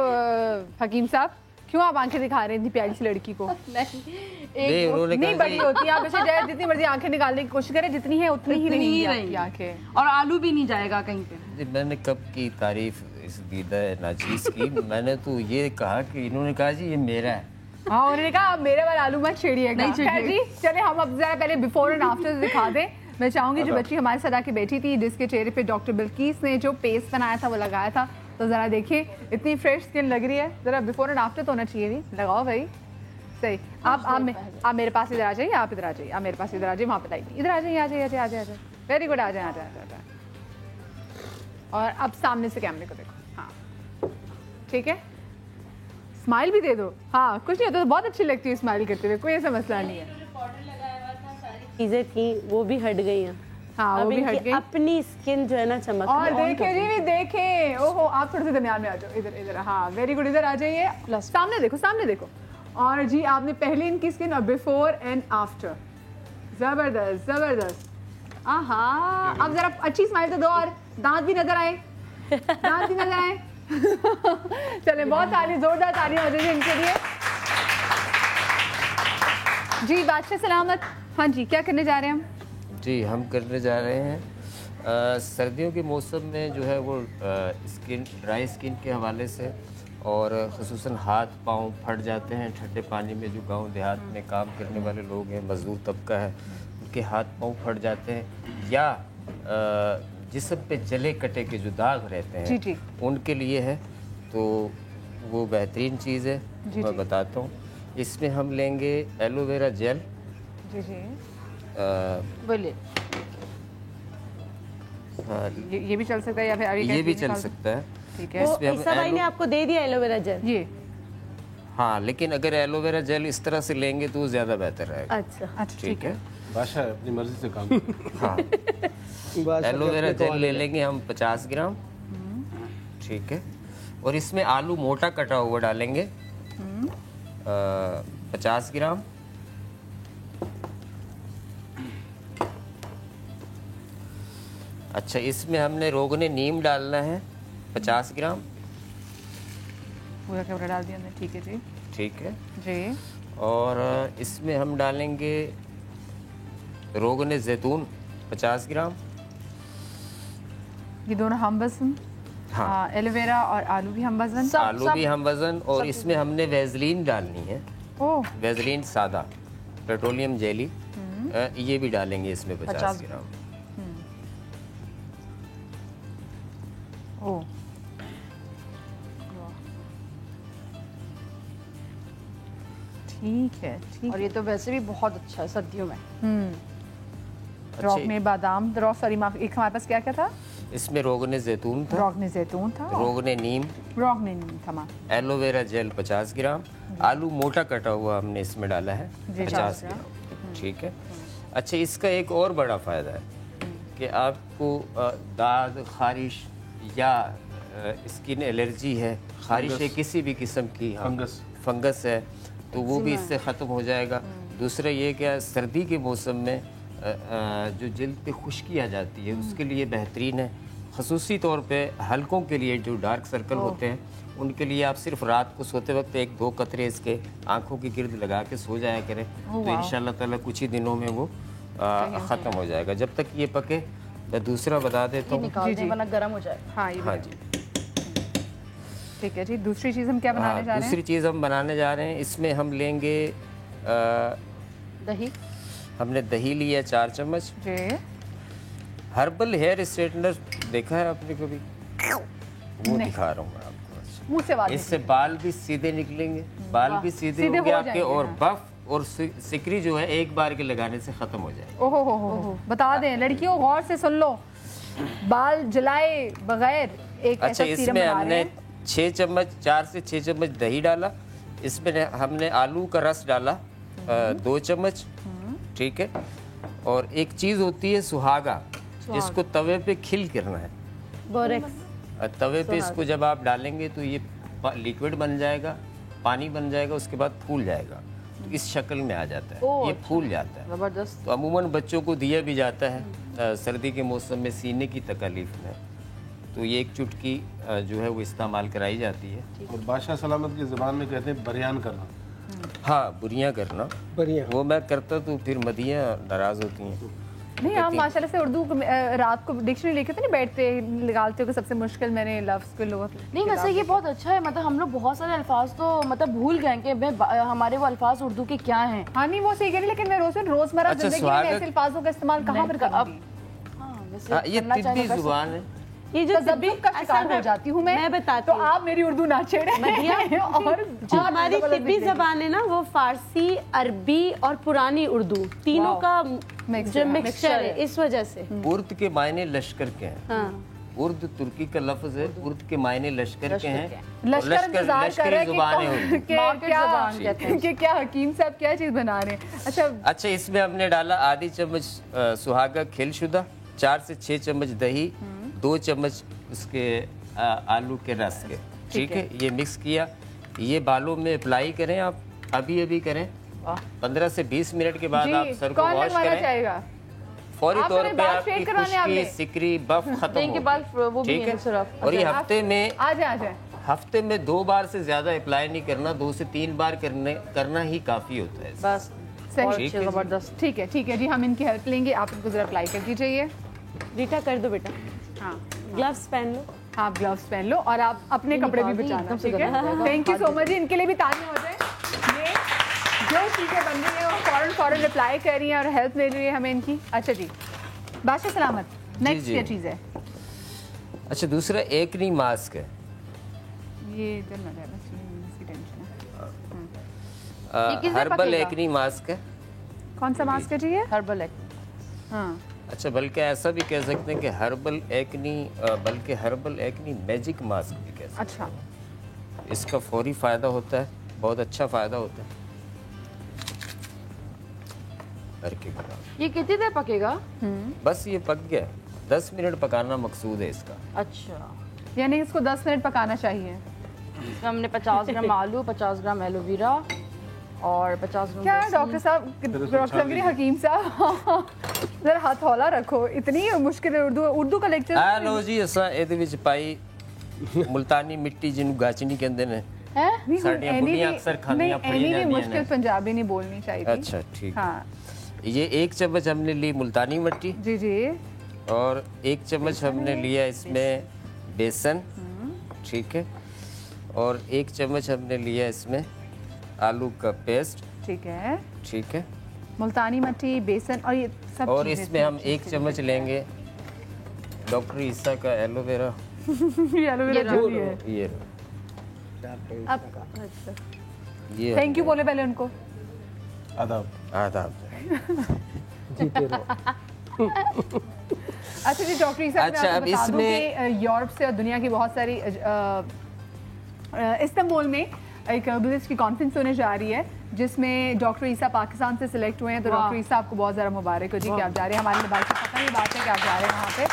हकीम साहब, क्यों आप आंखें दिखा रहे हैं इतनी प्यारी सी लड़की को? नहीं बड़ी होती है, आप इसे चाहे जितनी मर्जी आंखें निकालने की कोशिश करें, जितनी है उतनी ही रहेंगी आंखें, और आलू भी नहीं जाएगा कहीं पे। मैंने कब की तारीफ इस दीदा नाचीज की? मैंने तो ये कहा कि इन्होंने कहा जी ये मेरा है। हाँ, उन्होंने कहा मेरे वाला आलू मत छेड़िएगा। जी चले हम अब जरा पहले बिफोर एंड आफ्टर दिखा दें। मैं चाहूंगी जो बच्ची हमारे साथ आके बैठी थी, जिसके चेहरे पे डॉक्टर बिल्किस ने जो पेस्ट बनाया था वो लगाया था, तो जरा देखिए इतनी फ्रेश स्किन लग रही है। जरा बिफोर एंड आफ्टर तो होना चाहिए, नहीं लगाओ भाई। सही। आप मेरे पास इधर आ जाइए, आप इधर आ जाइए, आप मेरे पास इधर आ जाइए, वहाँ पे लाइए, इधर आ जाइए, आ जाइए, आ जाइए। वेरी गुड, आ जाए आ जाए। और अब सामने से कैमरे को देखो। हाँ ठीक है, स्माइल भी दे दो। हाँ कुछ नहीं होता तो बहुत अच्छी लगती है स्माइल करते हुए, कोई ऐसा मसला नहीं है। चीजें थी वो भी हट गई हैं। हाँ, वो भी हट गई। अपनी स्किन जो है ना चमक। और देखे जी, देखें। ओहो, आप थोड़े से दरमियान में आ जाओ, इधर इधर। हाँ वेरी गुड, इधर आ जाइए, सामने देखो, सामने देखो। और जी आपने पहले इनकी स्किन और बिफोर एंड आफ्टर, जबरदस्त जबरदस्त। हाँ अब जरा अच्छी स्माइल तो दो, और दांत भी नजर आए, दांत भी नजर आए। चले, बहुत ताली, जोरदार तालियां हो जाएगी इनके लिए। जी बादशाह सलामत। हाँ जी, क्या करने जा रहे हैं हम? जी हम करने जा रहे हैं सर्दियों के मौसम में जो है वो स्किन, ड्राई स्किन के हवाले से, और ख़ुसूसन हाथ पाँव फट जाते हैं ठंडे पानी में। जो गांव देहात में काम करने वाले लोग हैं, मजदूर तबका है, उनके हाथ पाँव फट जाते हैं, या जिस्म पे जले कटे के जो दाग रहते हैं जी। उनके लिए है। तो वो बेहतरीन चीज़ है, मैं बताता हूँ। इसमें हम लेंगे एलोवेरा जेल। जी जी बोलिए। हाँ, ये भी चल सकता है या फिर अभी ये भी चल सकता है। ठीक है, ईसा भाई ने आपको दे दिया एलोवेरा जेल। ये हाँ, लेकिन अगर एलोवेरा जेल इस तरह से लेंगे तो ज़्यादा बेहतर रहेगा। अच्छा ठीक है, बादशाह अपनी मर्जी से काम। हाँ, एलोवेरा जेल ले लेंगे हम 50 ग्राम। ठीक है, और इसमें आलू मोटा कटा हुआ डालेंगे 50 ग्राम। अच्छा, इसमें हमने रोगने नीम डालना है 50 ग्राम। पूरा कपड़ा डाल दिया हमने। ठीक है जी। ठीक है जी। और इसमें हम डालेंगे रोगने जैतून 50 ग्राम। ये दोनों हम वजन। हाँ, एलोवेरा और आलू भी हम वजन। आलू भी हम वजन। और इसमें हमने वेजलीन डालनी है। वेजलीन सादा, पेट्रोलियम जेली, ये भी डालेंगे इसमें 50 ग्राम। ठीक है, ठीक। और ये तो वैसे भी बहुत अच्छा है सर्दियों में। रॉक में बादाम, सॉरी माफ, एक हमारे पास क्या क्या था? इसमें रोगने जैतून था। रोगने जैतून था। रोगने नीम। रोगने नीम था। एलोवेरा जेल 50 ग्राम। आलू मोटा कटा हुआ हमने इसमें डाला है 50 ग्राम। ठीक है। अच्छा, इसका एक और बड़ा फ़ायदा है कि आपको दाद, खारिश या स्किन एलर्जी है, खारिश है किसी भी किस्म की, फंगस है, तो वो भी इससे ख़त्म हो जाएगा। दूसरा ये क्या, सर्दी के मौसम में जो जल्द पे खुश्की आ जाती है उसके लिए बेहतरीन है। ख़ुसूसी तौर पे हल्कों के लिए, जो डार्क सर्कल होते हैं उनके लिए आप सिर्फ रात को सोते वक्त 1-2 कतरे इसके आँखों के गिर्द लगा के सो जाया करें, तो इंशाल्लाह ताला कुछ ही दिनों में वो ख़त्म हो जाएगा। जब तक ये पके, मैं दूसरा बता देता हूँ, वरना गर्म हो जाएगा। हाँ जी, ठीक है जी। दूसरी चीज़ हम क्या बनाने जा रहे हैं? दूसरी चीज़ हम बनाने जा रहे हैं, इसमें हम लेंगे दही। हमने दही लिया 4 चम्मच। हर्बल हेयर स्ट्रेटनर देखा है आपने कभी? वो दिखा रहा हूँ मैं आपको। मुँह से बात, इससे बाल भी सीधे निकलेंगे, बाल भी सीधे होंगे आपके, और बफ और सिकरी जो है एक बार के लगाने से खत्म हो जाए। ओहो हो, बता दें लड़कियों, गौर से सुन लो, बाल जलाए बगैर एक अच्छा, इसमें हमने 6 चम्मच, 4 से 6 चम्मच दही डाला। इसमें हमने आलू का रस डाला 2 चम्मच। ठीक है। और एक चीज़ होती है सुहागा, इसको तवे पे खिल करना है। बोरेक्स। तवे पे इसको जब आप डालेंगे तो ये लिक्विड बन जाएगा, पानी बन जाएगा, उसके बाद फूल जाएगा, तो इस शक्ल में आ जाता है, ये फूल जाता है। जबरदस्त। तो अमूमन बच्चों को दिया भी जाता है सर्दी के मौसम में सीने की तकलीफ में, तो ये एक चुटकी जो है वो इस्तेमाल कराई जाती है। और बादशाह सलामत की ज़बान में कहते हैं बरियान करना। हाँ, बुरियाँ करना। वो मैं करता तो फिर मदियाँ नाराज़ होती हैं। नहीं, आप माशाल्लाह से उर्दू रात को डिक्शनरी लेके तो नहीं बैठते, निकालते हो कि सबसे मुश्किल मैंने लफ्ज़ के लोग। नहीं, वैसे ये बहुत अच्छा है, मतलब हम लोग बहुत सारे अल्फाज तो मतलब भूल गए कि हमारे वो अल्फाज उर्दू के क्या हैं। हाँ नहीं, वो सही कह रही, लेकिन मैं रोज़मर्रा ज़िंदगी में ऐसे अल्फाजों का इस्तेमाल कहाँ पर करूँगी? ये तिब्बी ज़ुबान है, ये जो तब्दील का शिकार हो जाती हूँ मैं बताती, तो आप मेरी उर्दू ना छेड़े। और जो हमारी तिब्बी ज़बान है ना, वो फारसी, अरबी और पुरानी उर्दू तीनों का जो मिक्सचर है, इस वजह से। उर्द के मायने लश्कर के हैं। उर्द तुर्की का लफ्ज है, उर्द के मायने लश्कर के हैं। लश्करी ज़ुबान है। क्या हकीम साहब क्या चीज़ बना रहे हैं? अच्छा, इसमें हमने डाला आधी चम्मच सुहागा खिलशुदा, 4 से 6 चम्मच दही, 2 चम्मच उसके आलू के रस के। ठीक है। ये मिक्स किया, ये बालों में अप्लाई करें आप, अभी करें। 15 से 20 मिनट के बाद आप सर को वॉश करें। फौरी तौर पे आपकी खुश्की, सिकरी, बफ खत्म हो। ठीक है। और ये हफ्ते में 2 बार से ज़्यादा अप्लाई नहीं करना, 2 से 3 बार करना ही काफ़ी होता है। बस सही, जबरदस्त। ठीक है जी, हम इनकी हेल्प लेंगे, आप इनको जरा अप्लाई कर दीजिए। रीटा कर दो बेटा। हाँ, ग्लव्स पहन लो। हाँ, ग्लव्स पहन लो और आप अपने कपड़े भी बचाना। ठीक है। थैंक यू सो मच जी, इनके लिए भी ताली हो जाए। ये जो चीज़ें बन रही हैं वो फौरन रिप्लाई कर रही हैं और हेल्प ले रही है हमें इनकी। अच्छा जी, बादशाह सलामत, नेक्स्ट क्या चीज़ है? अच्छा, दूसरा एकनी मास्क है। ये इधर ना जाए, बस इसकी टेंशन है। हर्बल एकनी मास्क है। कौन सा मास्क है जी ये? हर्बल एकनी। हाँ, अच्छा, बल्कि ऐसा भी कह सकते हैं कि हर्बल एक्नी, बल्कि हर्बल एक्नी मैजिक मास्क भी कह सकते हैं। अच्छा, इसका फौरी फ़ायदा होता है, बहुत अच्छा फ़ायदा होता है। ये कितनी देर पकेगा? बस ये पक गया, 10 मिनट पकाना मकसूद है इसका। अच्छा, यानी इसको 10 मिनट पकाना चाहिए। हमने 50 ग्राम आलू, 50 ग्राम एलोवेरा और 50 ग्राम। क्या डॉक्टर साहब, डॉक्टर हकीम साहब जरा हथौला रखो, इतनी मुश्किल है उर्दू का लेक्चर। हेलो जी, असा ਇਹਦੇ ਵਿੱਚ ਪਾਈ मुल्तानी मिट्टी जिन्हों गाचनी कहते हैं। मुश्किल पंजाबी नहीं बोलनी चाहिए। अच्छा, ठीक। हाँ, ये 1 चम्मच हमने ली मुल्तानी मिट्टी जी जी, और 1 चम्मच हमने लिया इसमें बेसन, ठीक है, और 1 चम्मच हमने लिया इसमें आलू का पेस्ट, ठीक है, ठीक है, मुल्तानी मिट्टी, बेसन और ये सब, और इसमें हम 1 चम्मच लेंगे डॉक्टर ईसा का एलोवेरा। ये एलोवेरा जो भी है ये अब। ये थैंक यू बोले पहले उनको। आदाब। आदाब। जीते रहो। अच्छा जी डॉक्टर ईसा, अच्छा, अब इसमें यूरोप से और दुनिया की बहुत सारी इस्तांबुल में एक बिजनेस की कॉन्फ्रेंस होने जा रही है जिसमें डॉक्टर ईसा पाकिस्तान से सिलेक्ट हुए हैं। तो डॉक्टर ईसा आपको बहुत ज़्यादा मुबारक हो जी कि आप जा रहे हैं। हमारे लिए पता ही बात है कि आप जा रहे हैं वहाँ पे।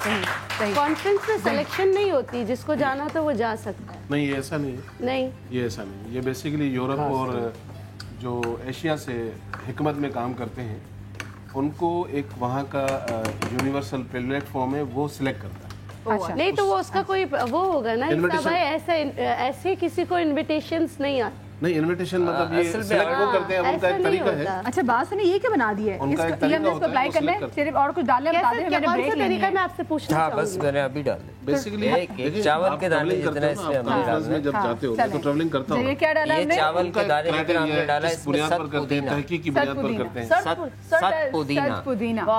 सही। कॉन्फ्रेंस में सिलेक्शन नहीं होती, जिसको जाना तो वो जा सकता है। नहीं, ये ऐसा नहीं है। नहीं, ये ऐसा नहीं, ये बेसिकली यूरोप और जो एशिया से हिकमत में काम करते हैं उनको एक वहाँ का यूनिवर्सल प्लेटफॉर्म है, वो सिलेक्ट करता है। अच्छा। नहीं तो वो उसका कोई वो होगा ना, Invitation- भाई ऐसे किसी को इनविटेशंस नहीं आते। नहीं, इनविटेशन मतलब ये सिलेक्ट वो करते हैं, उनका एक तरीका है। अच्छा बात सुनिए, ये क्या बना दिया है? उनका एक इसको तरीका इसको होता है, अप्लाई वो करना है, select सिर्फ और कुछ डालने बता दें, मैंने ब्रेक लेनी है। मैं आपसे पूछना हाँ, बस चाहूंगी। मैंने अभी डाल बेसिकली एक चावल के दाने जितना इसमें हमने डाला में जब जाते हो, मैं तो ट्रैवलिंग करता हूँ। ये क्या डाला ये हमने? चावल के दाने जितना हमने डाला इस इसमें बुनियाद पर सत करते हैं, पुदीना, तहकीक की बुनियाद पर करते हैं। सत पुदीना,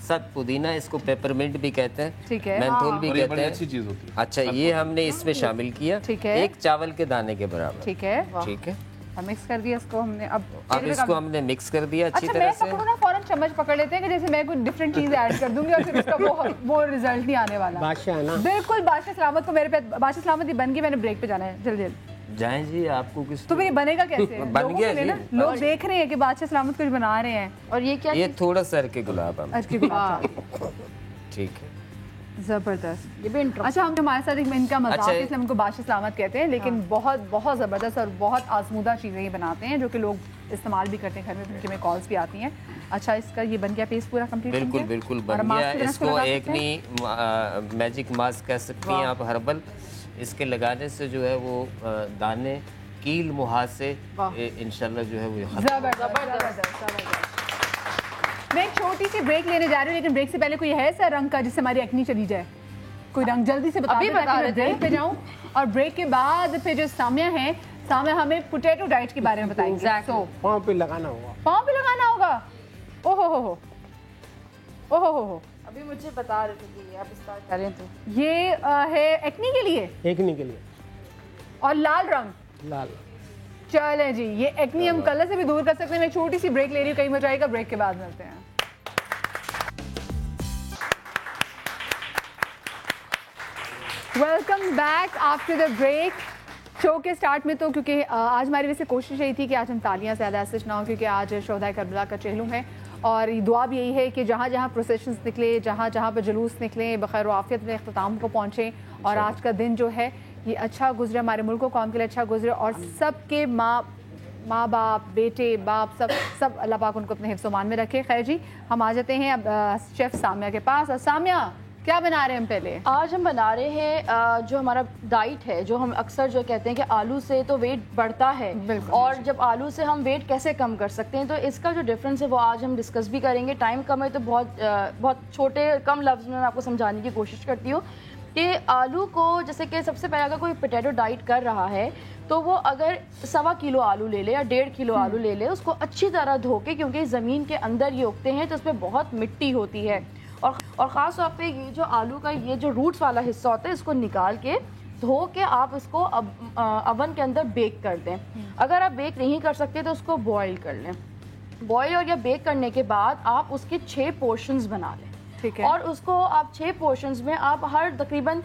सत पुदीना, इसको पेपरमिंट भी कहते हैं, ठीक है, मेंथोल भी और ये कहते बड़ी हैं। अच्छी चीज होती है। अच्छा, ये हमने इसमें शामिल किया, ठीक है। 1 चावल के दाने के बराबर, ठीक है, ठीक है। अब मिक्स कर दिया इसको हमने। अब इसको हमने मिक्स कर दिया अच्छी अच्छा तरह मैं से। पकड़ूं ना, फौरन चम्मच पकड़ लेते हैं कि जैसे मैं कुछ डिफरेंट चीज ऐड कर दूंगी और फिर उसका वो रिजल्ट नहीं आने वाला। बादशाह है ना? बिल्कुल बादशाह सलामत को मेरे पे, बादशाह सलामत ही बन गई, मैंने ब्रेक पे जाना है जल्दी जल्दी। जाएं जी, आपको किस तो ये बनेगा कैसे? बन लोगों गया के लिए जी। ना, लोग देख रहे हैं कि बादशाह सलामत कुछ बना रहे हैं। और ये क्या? ये थोड़ा सर के गुलाब हम, आज की गुलाब, ठीक है, जबरदस्त। ये भी अच्छा, हम हमारे साथ एक इनका मजाक अच्छा, है इसलिए हमको बादशाह सलामत कहते हैं, लेकिन बहुत बहुत ज़बरदस्त और बहुत आजमूदा चीज़ें ये बनाते हैं जो कि लोग इस्तेमाल भी करते हैं घर में, उनके में कॉल्स भी आती हैं। अच्छा, इसका ये बन गया पेस्ट पूरा कंप्लीट? बिल्कुल बिल्कुल बन गया। इसको एक नहीं मैजिक मास्क कह सकती हैं आप, हर्बल। इसके लगाने से जो है वो दाने कील मुहाज से इंशाल्लाह जो है वो जबरदस्त। मैं एक छोटी सी ब्रेक लेने जा रही हूँ, लेकिन ब्रेक से पहले कोई है ऐसा रंग का जिससे हमारी एक्नी चली जाए? कोई रंग जल्दी से बता दें ताकि मैं ब्रेक पे जाऊँ, और ब्रेक के बाद फिर जो साम्या है, साम्या हमें पोटैटो डाइट के बारे में बताएंगे। पाँव पे लगाना होगा। पाँव पे लगाना होगा? ओहो हो। अभी मुझे बता रहे थे कि आप स्टार्ट करें तो ये है एक्नी के लिए, एकनी के लिए। और लाल रंग लाल। चले जी, ये एक्नी हम कलर से भी दूर कर सकते हैं। मैं छोटी सी ब्रेक ले रही हूँ, कहीं मजा आएगा, ब्रेक के बाद मिलते हैं। Welcome back after the break. Show के स्टार्ट में तो क्योंकि आज हमारी वैसे कोशिश यही थी कि आज हम तालियां ज़्यादा ऐसे ना हो, क्योंकि आज शोहदाए करबला का चहलुम है, और दुआ भी यही है कि जहाँ जहाँ प्रोसेशंस निकले, जहाँ जहाँ पर जुलूस निकले, बखैर आफियत में अख्ताम को पहुँचें, और आज का दिन जो है ये अच्छा गुजरे, हमारे मुल्क को कौम के लिए अच्छा गुजरे, और सबके माँ बाप, बेटे बाप, सब अल्लाह पाक उनको अपने हिफ्ज़-ओ-मान में रखे। खैर जी, हम आ जाते हैं अब शेफ़ साम्या के पास। और साम्या, क्या बना रहे हैं हम पहले? आज हम बना रहे हैं जो हमारा डाइट है, जो हम अक्सर जो कहते हैं कि आलू से तो वेट बढ़ता है, और जब आलू से हम वेट कैसे कम कर सकते हैं, तो इसका जो डिफरेंस है वो आज हम डिस्कस भी करेंगे। टाइम कम है तो बहुत छोटे कम लफ्ज़ में मैं आपको समझाने की कोशिश करती हूँ कि आलू को, जैसे कि सबसे पहले अगर कोई पोटैटो डाइट कर रहा है तो वो अगर 1.25 किलो आलू ले ले या 1.5 किलो आलू ले ले, उसको अच्छी तरह धो के, क्योंकि ज़मीन के अंदर ये उगते हैं तो उसमें बहुत मिट्टी होती है, और ख़ास तौर पे ये जो आलू का ये जो रूट्स वाला हिस्सा होता है, इसको निकाल के धो के आप इसको अवन के अंदर बेक कर दें। अगर आप बेक नहीं कर सकते तो उसको बॉईल कर लें। बॉईल और या बेक करने के बाद आप उसके 6 पोर्शंस बना लें, ठीक है, और उसको आप 6 पोर्शंस में आप हर तकरीबन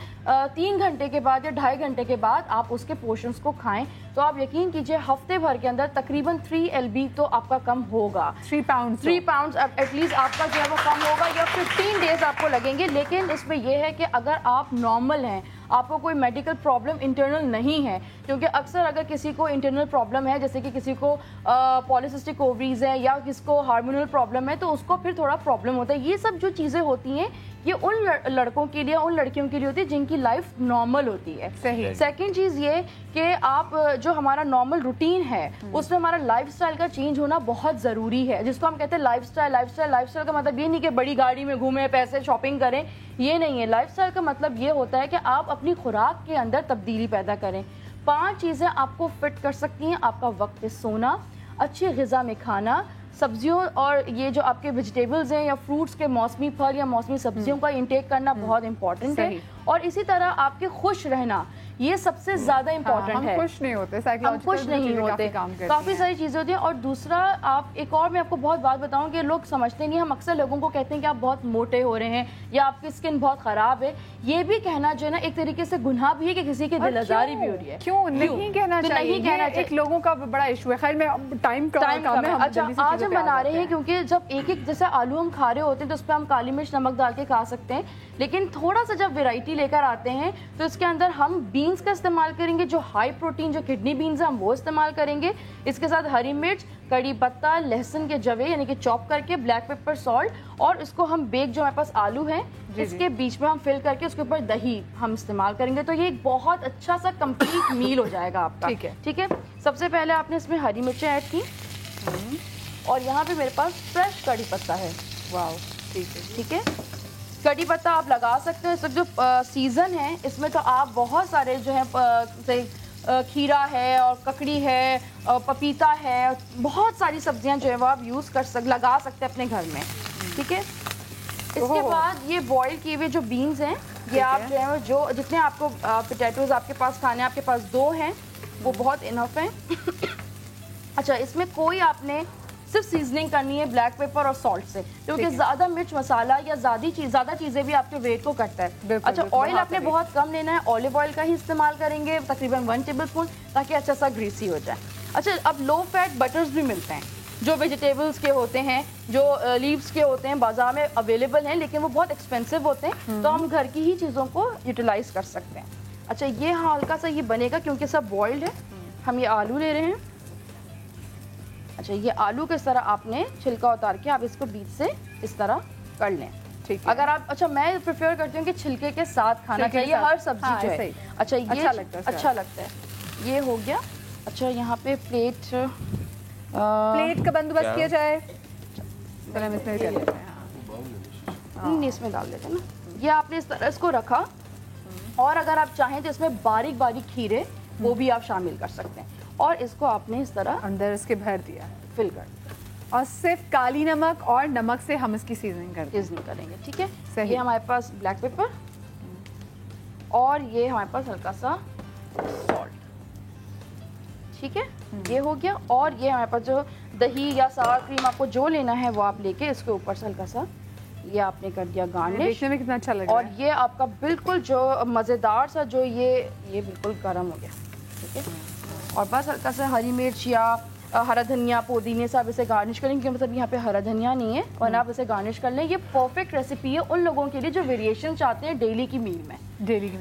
3 घंटे के बाद या 2.5 घंटे के बाद आप उसके पोर्शंस को खाएं, तो आप यकीन कीजिए हफ्ते भर के अंदर तकरीबन 3 LB तो आपका कम होगा। 3 पाउंड एटलीस्ट आपका जो है वो कम होगा, या 15 डेज आपको लगेंगे। लेकिन इसमें यह है कि अगर आप नॉर्मल हैं, आपको कोई मेडिकल प्रॉब्लम इंटरनल नहीं है, क्योंकि अक्सर अगर किसी को इंटरनल प्रॉब्लम है, जैसे कि किसी को पॉलिसिस्टिक ओवरीज है या किसी को हार्मोनल प्रॉब्लम है, तो उसको फिर थोड़ा प्रॉब्लम होता है। ये सब जो चीज़ें होती हैं ये उन लड़कों के लिए, उन लड़कियों के लिए होती है जिनकी लाइफ नॉर्मल होती है। सही। सेकंड चीज़ ये कि आप जो हमारा नॉर्मल रूटीन है उसमें हमारा लाइफस्टाइल का चेंज होना बहुत ज़रूरी है, जिसको हम कहते हैं लाइफस्टाइल का मतलब ये नहीं कि बड़ी गाड़ी में घूमें, पैसे शॉपिंग करें, ये नहीं है। लाइफस्टाइल का मतलब ये होता है कि आप अपनी खुराक के अंदर तब्दीली पैदा करें। 5 चीज़ें आपको फिट कर सकती हैं: आपका वक्त पे सोना, अच्छी ग़िज़ा में खाना, सब्जियों और ये जो आपके वेजिटेबल्स हैं या फ्रूट्स के मौसमी फल या मौसमी सब्जियों का इंटेक करना बहुत इंपॉर्टेंट है। और इसी तरह आपके खुश रहना, ये सबसे ज्यादा इंपॉर्टेंट है। हम खुश नहीं होते, हम खुश नहीं होते, काफी सारी चीजें होती हैं। और दूसरा, आप एक और मैं आपको बहुत बात बताऊं कि लोग समझते नहीं, हम अक्सर लोगों को कहते हैं कि आप बहुत मोटे हो रहे हैं या आपकी स्किन बहुत खराब है। ये भी कहना जो है ना एक तरीके से गुनाह भी है कि किसी की दिल आजारी भी हो रही है। क्यों नहीं कहना चाहिए? नहीं कहना चाहिए, एक लोगों का बड़ा इशू है। खैर में टाइम कम है। अच्छा, आज हम बना रहे हैं क्योंकि जब एक जैसे आलू हम खा रहे होते हैं तो उस पर हम काली मिर्च नमक डाल के खा सकते हैं, लेकिन थोड़ा सा जब वैरायटी लेकर आते हैं तो इसके अंदर हम बीन्स का इस्तेमाल करेंगे, जो हाई प्रोटीन जो किडनी बीन्स है हम वो इस्तेमाल करेंगे। इसके साथ हरी मिर्च, कड़ी पत्ता, लहसुन के जवे यानी कि चॉप करके, ब्लैक पेपर, सॉल्ट, और इसको हम बेक जो हमारे पास आलू है इसके बीच में हम फिल करके उसके ऊपर दही हम इस्तेमाल करेंगे। तो ये एक बहुत अच्छा सा कंप्लीट मील हो जाएगा आपका। ठीक है। सबसे पहले आपने इसमें हरी मिर्चें ऐड की और यहाँ पे मेरे पास फ्रेश कड़ी पत्ता है। वाह, ठीक है। कड़ी पत्ता आप लगा सकते हो, इस वक्त जो सीज़न है इसमें तो आप बहुत सारे जो है खीरा है और ककड़ी है और पपीता है, बहुत सारी सब्जियां जो है वो आप लगा सकते हैं अपने घर में। ठीक है। इसके बाद ये बॉईल किए हुए जो बीन्स हैं ये आप जो है जो जितने आपको पोटैटोज आपके पास खाने, आपके पास 2 हैं वो बहुत इनफ हैं। अच्छा, इसमें कोई आपने सिर्फ सीजनिंग करनी है ब्लैक पेपर और सॉल्ट से, क्योंकि ज़्यादा मिर्च मसाला या ज़्यादा चीज़ें भी आपके वेट को करता है। अच्छा, ऑयल आपने बहुत कम लेना है, ऑलिव ऑयल का ही इस्तेमाल करेंगे, तकरीबन 1 टेबलस्पून, ताकि अच्छा सा ग्रीसी हो जाए। अच्छा, अब लो फैट बटर्स भी मिलते हैं जो वेजिटेबल्स के होते हैं, जो लीव्स के होते हैं, बाजार में अवेलेबल हैं, लेकिन वो बहुत एक्सपेंसिव होते हैं, तो हम घर की ही चीज़ों को यूटिलाइज कर सकते हैं। अच्छा, ये हल्का सा ये बनेगा क्योंकि सब बॉइल्ड है। हम ये आलू ले रहे हैं। अच्छा, ये आलू किस तरह आपने छिलका उतार के आप इसको बीच से इस तरह कर लें। ठीक है। अगर आप, अच्छा मैं प्रेफर करती हूँ कि छिलके के साथ खाना चाहिए हर सब्जी जो है। अच्छा, ये अच्छा लगता है। ये हो गया। अच्छा, यहाँ पे प्लेट का बंदोबस्त किया जाए। इसमें डाल देते हैं ना। ये आपने इस तरह इसको रखा, और अगर आप चाहें तो इसमें बारीक बारीक खीरे वो भी आप शामिल कर सकते हैं, और इसको आपने इस तरह अंदर इसके भर दिया, फिल कर दिया, और सिर्फ काली नमक और नमक से हम इसकी सीजनिंग करेंगे। ठीक है। सही। ये हमारे पास ब्लैक पेपर और ये हमारे पास हल्का सा सॉल्ट। ठीक है, ये हो गया। और ये हमारे पास जो दही या सावर क्रीम आपको जो लेना है वो आप लेके इसके ऊपर से हल्का सा ये आपने कर दिया गार्निश। देखने में कितना अच्छा लग रहा है। और ये आपका बिल्कुल जो मज़ेदार सा जो ये बिल्कुल गर्म हो गया। ठीक है। और बस हल्का सा हरी मिर्च या हरा धनिया, पुदीने से आप इसे गार्निश करेंगे, क्योंकि मतलब यहाँ पे हरा धनिया नहीं है, और आप इसे गार्निश कर लें। ये परफेक्ट रेसिपी है उन लोगों के लिए जो वेरिएशन चाहते हैं डेली की मील में।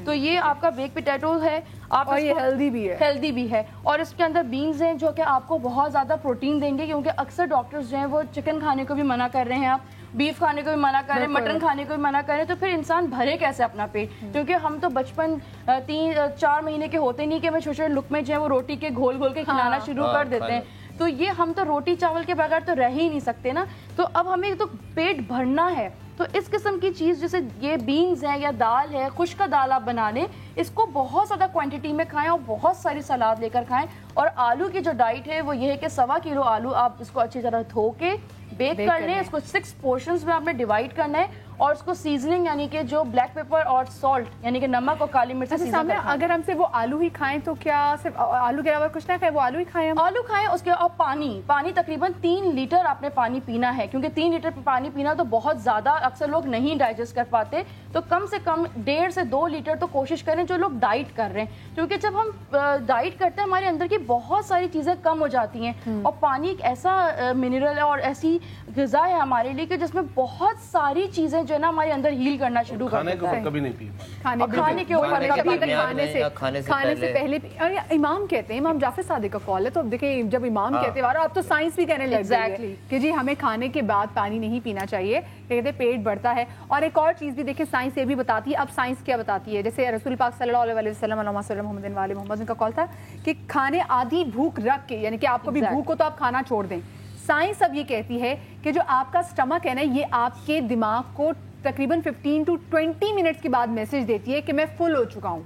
तो ये आपका बेक पोटैटो है, आप और ये हेल्दी भी है, और इसके अंदर बीन्स हैं जो कि आपको बहुत ज़्यादा प्रोटीन देंगे, क्योंकि अक्सर डॉक्टर्स जो हैं वो चिकन खाने को भी मना कर रहे हैं, आप बीफ खाने को भी मना कर रहे हैं, मटन खाने को भी मना कर रहे हैं, तो फिर इंसान भरे कैसे अपना पेट? क्योंकि हम तो बचपन 3-4 महीने के होते नहीं कि हमें छोटे छोटे लुक में जो है वो रोटी के घोल घोल के खिलाना शुरू कर देते हैं। तो ये हम तो रोटी चावल के बगैर तो रह ही नहीं सकते ना। तो अब हमें तो पेट भरना है, तो इस किस्म की चीज़ जैसे ये बीन्स है या दाल है, खुश्क दाल आप बना लें, इसको बहुत ज़्यादा क्वांटिटी में खाएं और बहुत सारी सलाद लेकर खाएं। और आलू की जो डाइट है वो ये है कि 1.25 किलो आलू आप इसको अच्छी तरह धो के बेक कर लें। इसको 6 पोर्शंस में आपने डिवाइड करना है, और उसको सीजनिंग यानी कि जो ब्लैक पेपर और सॉल्ट यानी कि नमक और काली मिर्च से सामने अगर हमसे वो आलू ही खाएं तो क्या सिर्फ आलू के अलावा कुछ ना खाएं, वो आलू ही खाएं? आलू खाएं। उसके और पानी तकरीबन 3 लीटर आपने पानी पीना है, क्योंकि 3 लीटर पानी पीना तो बहुत ज़्यादा अक्सर लोग नहीं डाइजेस्ट कर पाते। तो कम से कम 1.5 से 2 लीटर तो कोशिश करें जो लोग डाइट कर रहे हैं, क्योंकि जब हम डाइट करते हैं हमारे अंदर की बहुत सारी चीज़ें कम हो जाती हैं। और पानी एक ऐसा मिनरल है और ऐसी ग़िज़ा है हमारे लिए कि जिसमें बहुत सारी चीज़ें जो है ना हमारे अंदर हील करना शुरू कर देता है। कभी नहीं पी खाने के ऊपर खाने से पहले इमाम कहते हैं, इमाम जाफर सादिक का कॉल है, तो अब देखिए जब इमाम कहते हैं, अब तो साइंस भी कहने लग गई है कि जी हमें खाने के बाद पानी नहीं पीना चाहिए, कहते पेट बढ़ता है। और एक और चीज़ भी देखिए साइंस ये भी बताती है। अब साइंस क्या बताती है, जैसे रसूल पाक सल्लल्लाहु अलैहि वसल्लम मोहम्मद वाले मोहम्मद का कॉल था कि खाने आधी भूख रख के, यानी कि आपको भी भूख हो तो आप खाना छोड़ दें। साइंस अब ये कहती है कि जो आपका स्टमक है ना, ये आपके दिमाग को तकरीबन 15 to 20 मिनट्स के बाद मैसेज देती है कि मैं फुल हो चुका हूँ,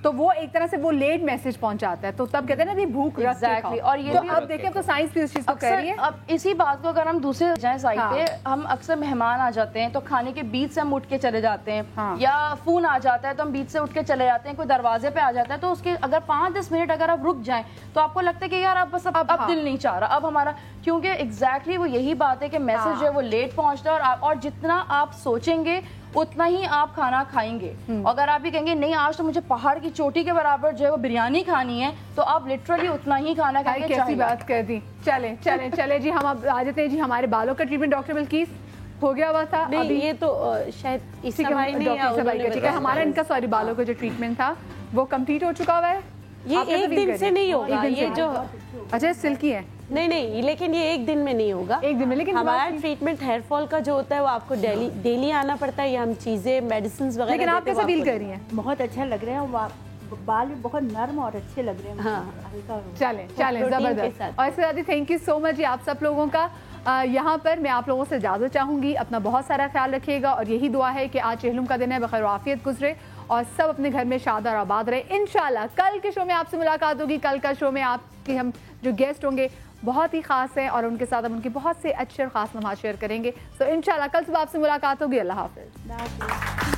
तो वो एक तरह से वो लेट मैसेज पहुंचाता है, तो तब कहते हैं ना भी भूख रख के खाओ। और ये तो भी अब देखिए अब तो साइंस भी इस चीज को कह रही है। अब इसी बात को अगर हम दूसरे जाए साइड पे, हम अक्सर मेहमान आ जाते हैं तो खाने के बीच से हम उठ के चले जाते हैं, या फोन आ जाता है तो हम बीच से उठ के चले जाते हैं, कोई दरवाजे पे आ जाता है तो उसके अगर 5-10 मिनट अगर आप रुक जाएं तो आपको लगता है कि यार अब बस अब दिल नहीं चाह रहा अब हमारा, क्योंकि एग्जैक्टली वो यही बात है कि मैसेज जो है वो लेट पहुंचता है और जितना आप सोचेंगे उतना ही आप खाना खाएंगे। अगर आप भी कहेंगे नहीं आज तो मुझे पहाड़ की चोटी के बराबर जो है वो बिरयानी खानी है, तो आप लिटरली उतना ही खाना खाएंगे। कैसी बात कर दी। चले चले चले जी, हम अब आ जाते हैं जी हमारे बालों का ट्रीटमेंट। डॉक्टर बिल्किस हो गया हुआ था नहीं, अभी ये तो शायद इसी का ठीक है, हमारा इनका सॉरी बालों का जो ट्रीटमेंट था वो कंप्लीट हो चुका हुआ है। ये एक दिन से नहीं होगा, ये जो अच्छा सिल्की है नहीं, लेकिन ये एक दिन में नहीं होगा, एक दिन में। लेकिन हमारा ट्रीटमेंट हेयर फॉल का जो होता है वो आपको डेली आना पड़ता है, ये हम चीजें मेडिसिन वगैरह। लेकिन आप कैसा फील कर रही हैं? बहुत अच्छा लग रहा है, बाल भी बहुत नर्म और अच्छे लग रहे हैं। हाँ चले जबरदस्त। और इसके साथ थैंक यू सो मच आप सब लोगों का। यहाँ पर मैं आप लोगों से इजाज़त चाहूँगी, अपना बहुत सारा ख्याल रखिएगा और यही दुआ है कि आज चेहलुम का दिन है, बखैर आफियत गुजरे और सब अपने घर में शाद और आबाद रहे। इंशाल्लाह कल के शो में आपसे मुलाकात होगी। कल का शो में आपके हम जो गेस्ट होंगे बहुत ही खास हैं और उनके साथ हम उनकी बहुत से अच्छे और ख़ास लम्हात शेयर करेंगे। तो इंशाल्लाह कल सुबह आपसे मुलाकात होगी। अल्लाह हाफ़िज़।